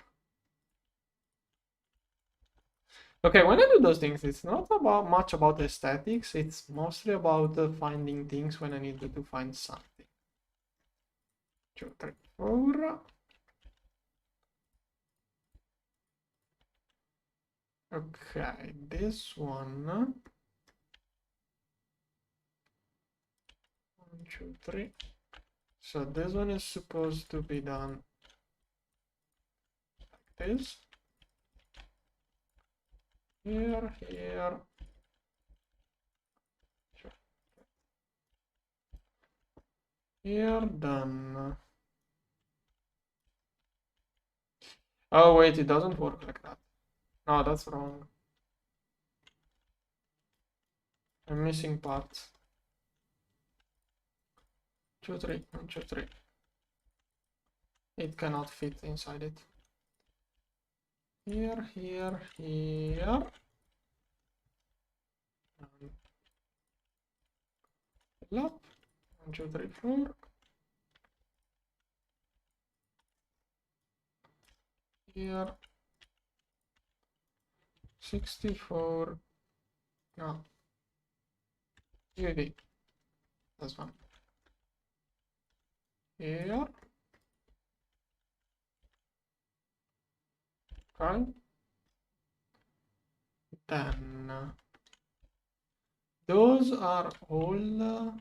Okay, when I do those things, it's not about much about aesthetics. It's mostly about finding things when I need to find something. 2, 3, 4. Okay, this one. 1, 2, 3. So this one is supposed to be done like this. Here. Here, done. Oh wait, it doesn't work like that. No, that's wrong. I'm missing parts. 2, 3, 1, 2, 3. It cannot fit inside it. Here. Up. 1, 2, 3, 4. Here. 64. No. UV. That's one. Here. Okay. Then those are all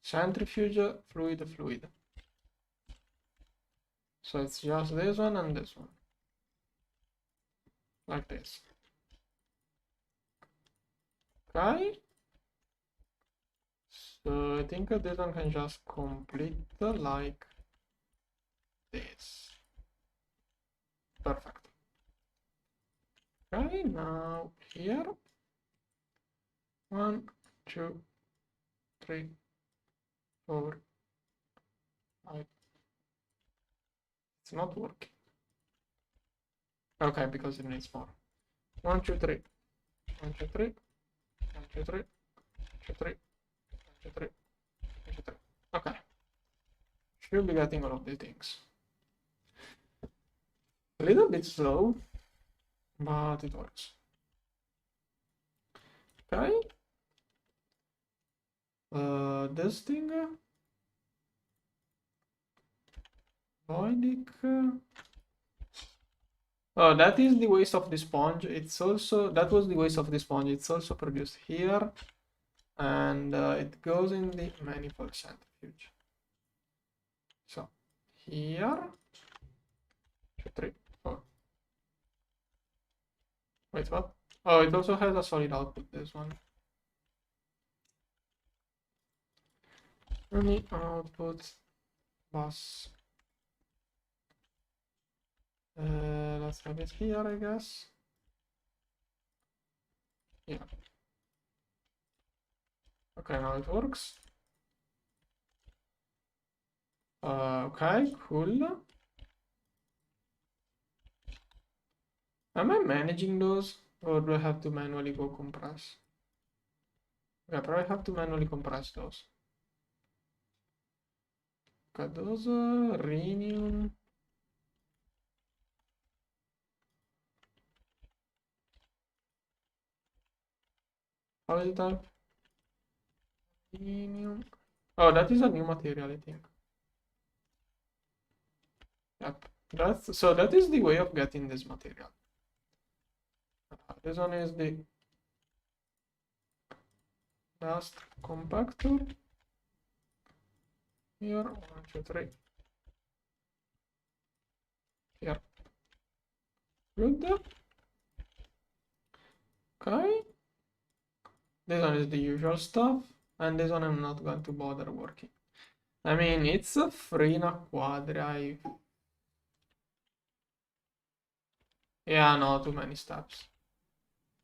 centrifuge fluid. So it's just this one and this one. Like this. Okay. So I think this one can just complete like this. Perfect. Okay, now here. 1, 2, 3, 4, 5. It's not working. Okay, because it needs more. 1, 2, 3. 1, 2, 3. 1, 2, 3. 1, 2, 3. 1, 2, 3. 1, 2, 3. Okay. Should be getting all of these things. A little bit slow, but it works. Okay. This thing. Voidic. Oh, that is the waste of the sponge. It's also, that was the waste of the sponge. It's also produced here, and it goes in the manifold centrifuge. So here, 2, 3, 4. Wait, what? Oh, it also has a solid output, this one. Any output bus. Let's have it here, I guess. Yeah. Okay, now it works. Okay, cool. Am I managing those, or do I have to manually go compress? Yeah, probably have to manually compress those. Okay, those rhenium. How is it type? Rhenium. Oh, that is a new material, I think. Yep. That is the way of getting this material. This one is the dust compactor. Here, 1, 2, 3. Here. Good. Okay. This one is the usual stuff, and this one I'm not going to bother working. I mean, it's a Frina Quadrive. Yeah, no, too many steps.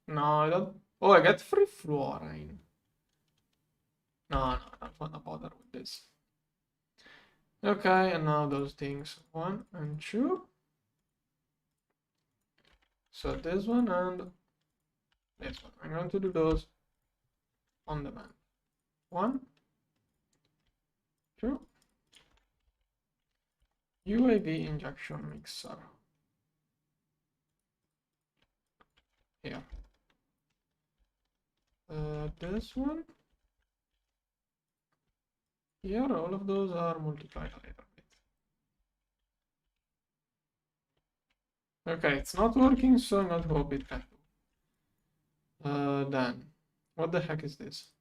No, I don't. Oh, I get free fluorine. No, I don't want to bother with this. Okay, and now those things 1 and 2. So this one and this one. I'm going to do those on demand. 1, 2. UAV injection mixer. Here. This one. Here, all of those are multiplied a little bit. Okay, it's not working, so I'm going to hope it can do. Then, what the heck is this?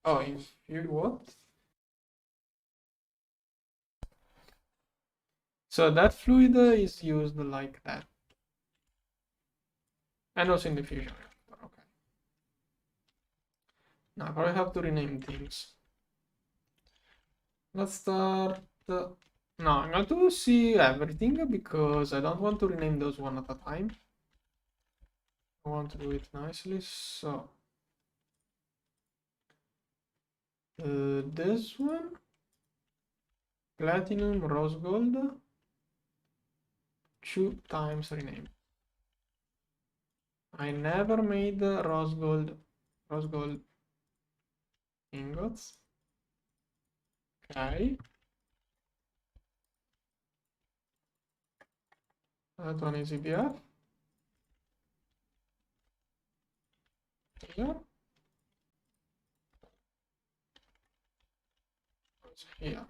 Oh, infuse what? So that fluid is used like that. And also in the fusion reactor, okay. Now I probably have to rename things. Let's start. No, I'm going to see everything because I don't want to rename those one at a time. I want to do it nicely. So this one, platinum, rose gold, 2 times rename. I never made rose gold ingots. Okay. That one is EBF. Here. It's here.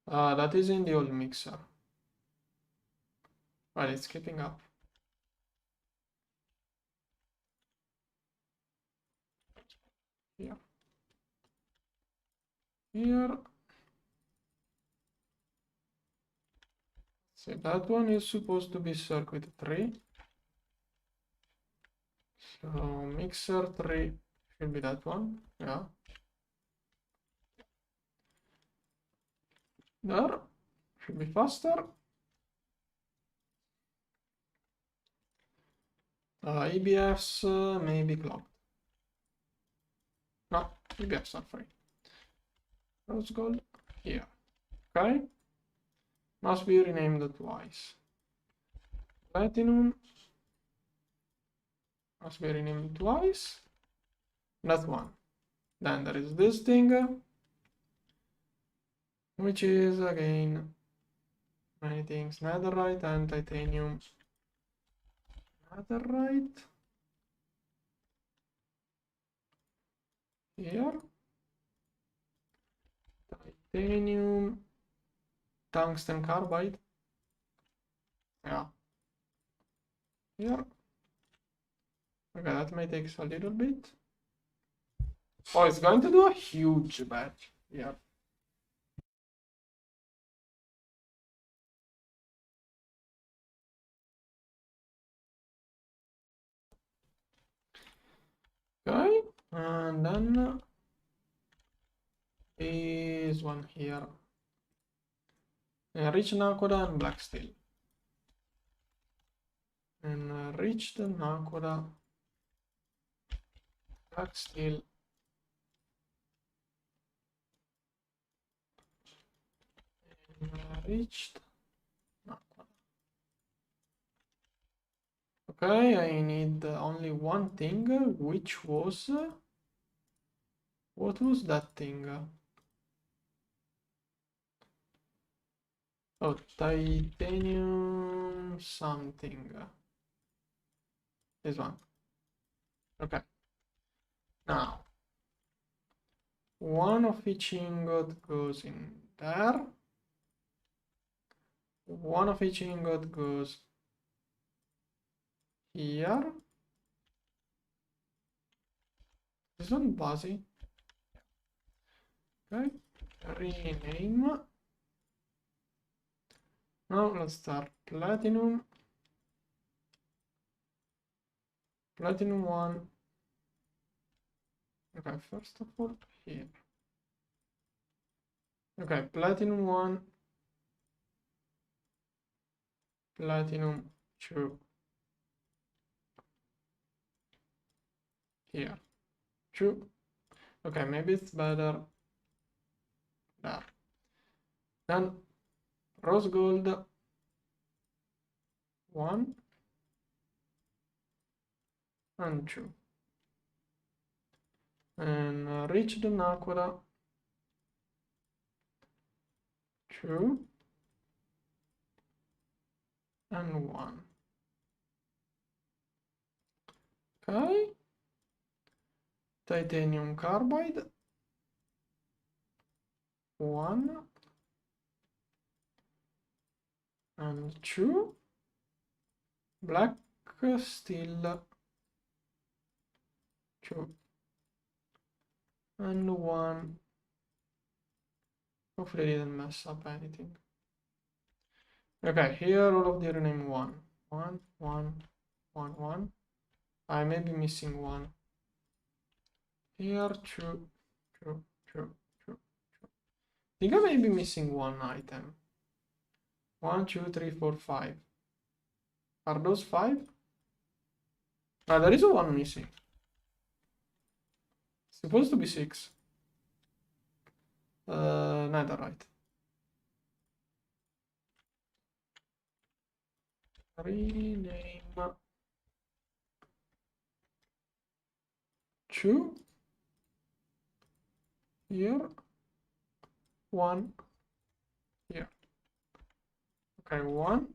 That is in the old mixer. Well, it's keeping up. Here. Here. So that one is supposed to be circuit 3. So mixer 3 should be that one. Yeah. There. Should be faster. EBFs maybe clogged. No, EBFs are free. Rose gold here. Okay. Must be renamed twice. Platinum must be renamed twice. That's one. Then there is this thing, which is again many things: netherite and titanium. Netherite here. titanium tungsten carbide. Yeah. Here. Okay, that may take a little bit. Oh, it's going to do a huge batch. Yeah. Okay, and then is one here. Rich nakoda and black steel. And rich nakoda, black steel. Reached. Okay, I need only one thing, which was what was that thing? Oh, titanium something. This one. Okay. Now, one of each ingot goes in there. One of each ingot goes here. This one buzzy. Okay. Rename. Now let's start platinum. Platinum 1. Okay, first of all, here. Okay, platinum 1. Platinum 2. Here. 2. Okay, maybe it's better there. Then rose gold 1 and 2. And rich aqua 2 and 1. Okay. Titanium carbide 1 and 2. Black steel 2 and 1. Hopefully I didn't mess up anything. Okay, here all of the rename 1. 1, 1, 1, 1. I may be missing 1. Here 2, 2, 2, 2, 2. I think I may be missing 1 item. 1, 2, 3, 4, 5. Are those 5? Ah, there is a 1 missing. It's supposed to be 6. Neither right. Rename 2. Here. 1. Here. Okay, 1.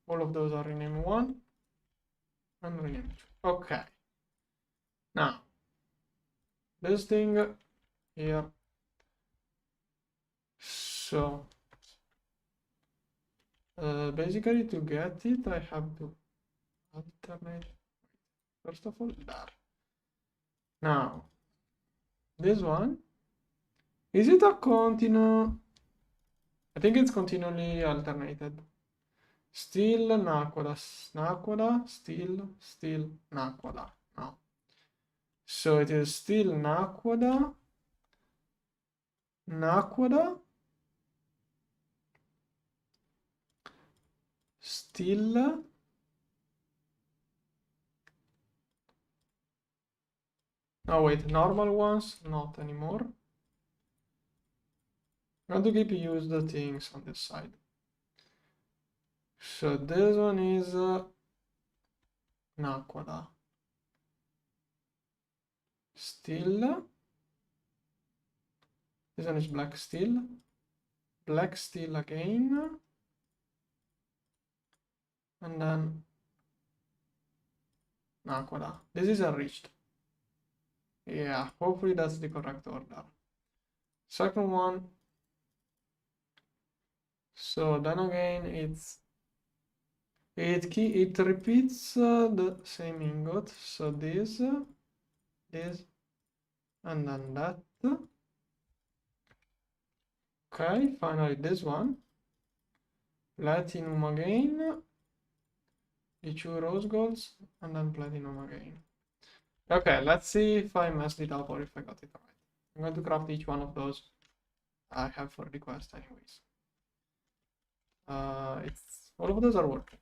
All of those are renamed 1 and renamed 2. Okay. Now, this thing here. So, basically to get it, I have to alternate. First of all, there. Now, this one, is it a continue? I think it's continually alternated. Still nakoda, nakoda, still nakoda. No. So it is still nakoda, nakoda, still no wait, normal ones, not anymore. I'm going to keep use the things on this side. So this one is nakoda. Still. This one is black steel. Black steel again. And then nakoda. This is enriched. Yeah, hopefully that's the correct order. Second one So then again, it repeats the same ingot. So this, and then that. Okay, finally this one. Platinum again. The 2 rose golds, and then platinum again. Okay, let's see if I messed it up or if I got it right. I'm going to craft each one of those I have for the quest anyways. It's all of those are working.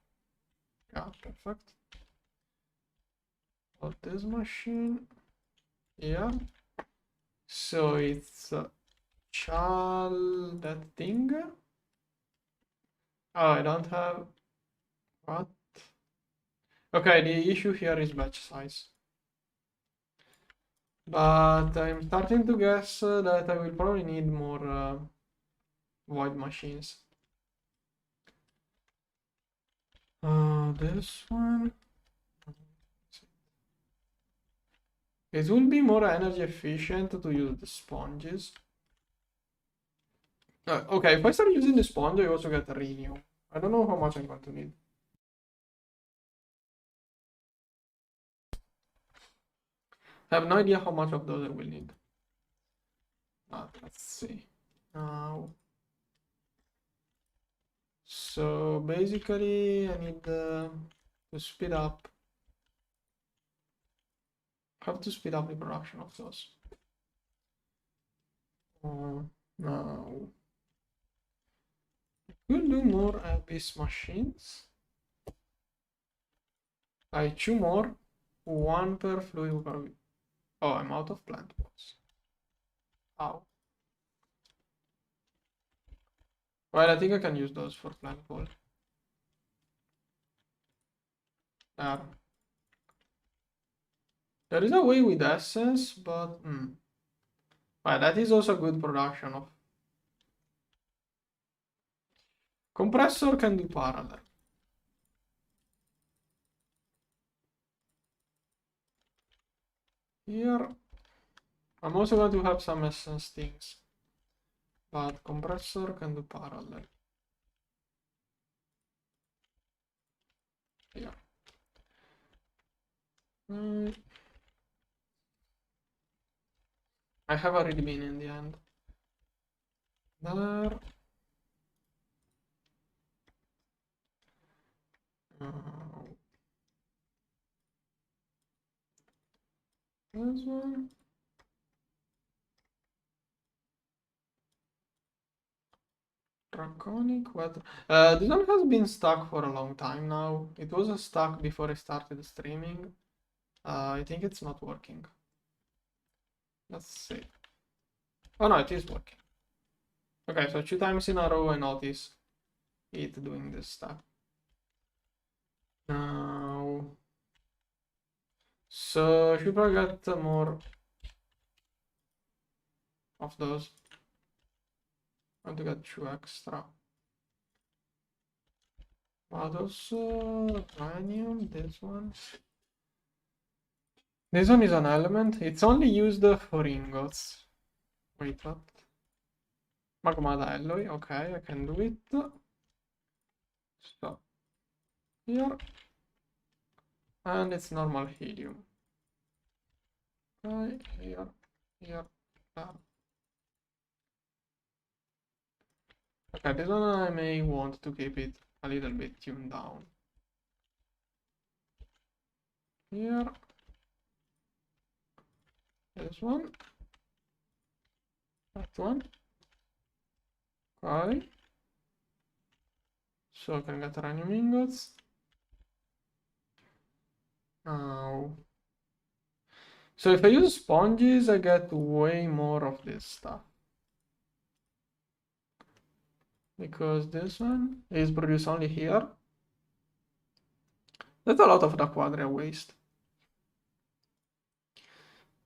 Yeah, perfect. Of this machine. Yeah. So it's shall that thing. Oh, I don't have what? Okay, the issue here is batch size. But I'm starting to guess that I will probably need more void machines. This one. It will be more energy efficient to use the sponges. Okay, if I start using the sponge, I also get a renew. I don't know how much I'm going to need. I have no idea how much of those I will need. Let's see. Now, so basically, I need to speed up. Have to speed up the production of those. Now, we'll do more abyss machines. I 2 more, 1 per fluid. Oh, I'm out of plant pots. Ow. Well, I think I can use those for plant ball. There is a way with essence, but well, that is also good production of. Compressor can do parallel. Here, I'm also going to have some essence things, but compressor can do parallel. Here. I have already been in the end. There. This one. Draconic weather. This one has been stuck for a long time now. It was stuck before I started streaming. I think it's not working. Let's see. Oh no, it is working. Okay, so 2 times in a row I notice it doing this stuff. Now, so should I get more of those? I want to get 2 extra. But also uranium, this one. This one is an element. It's only used for ingots. Wait, what? Magma alloy. Okay, I can do it. So here, and it's normal helium. Okay, here, there. Okay, this one I may want to keep it a little bit tuned down. Here, this one, that one. Okay. So I can get uranium ingots. Now, so if I use sponges, I get way more of this stuff. Because this one is produced only here. That's a lot of the quadria waste.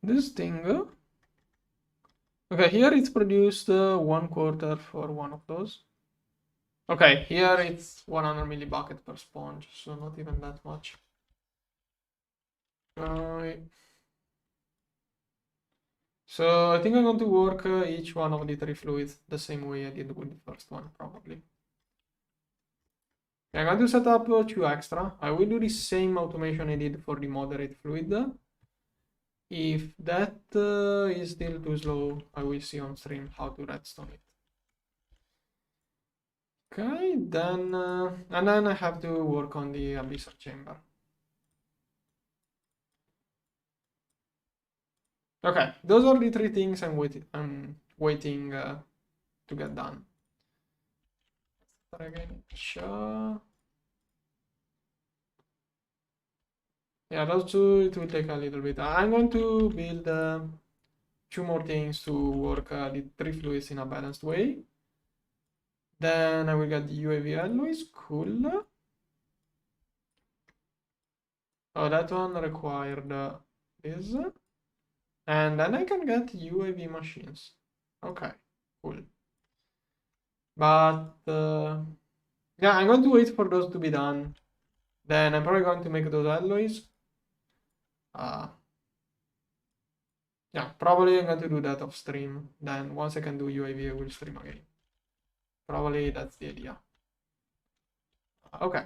This thing. Okay, here it's produced 1/4 for one of those. Okay, here it's 100 millibucket per sponge, so not even that much. So I think I'm going to work each one of the 3 fluids the same way I did with the first one, probably. I'm going to set up 2 extra. I will do the same automation I did for the moderate fluid. If that is still too slow, I will see on stream how to redstone it. Okay, then and then I have to work on the abyssal chamber. Okay, those are the 3 things I'm waiting to get done. Again, sure. Yeah, those 2 it will take a little bit. I'm going to build 2 more things to work the 3 fluids in a balanced way. Then I will get the UAV alloys. Cool. Oh, that one required this. And then I can get UAV machines. Okay, cool. But yeah, I'm going to wait for those to be done. Then I'm probably going to make those alloys. Yeah, probably I'm going to do that off stream. Then once I can do UAV, I will stream again. Probably that's the idea. Okay.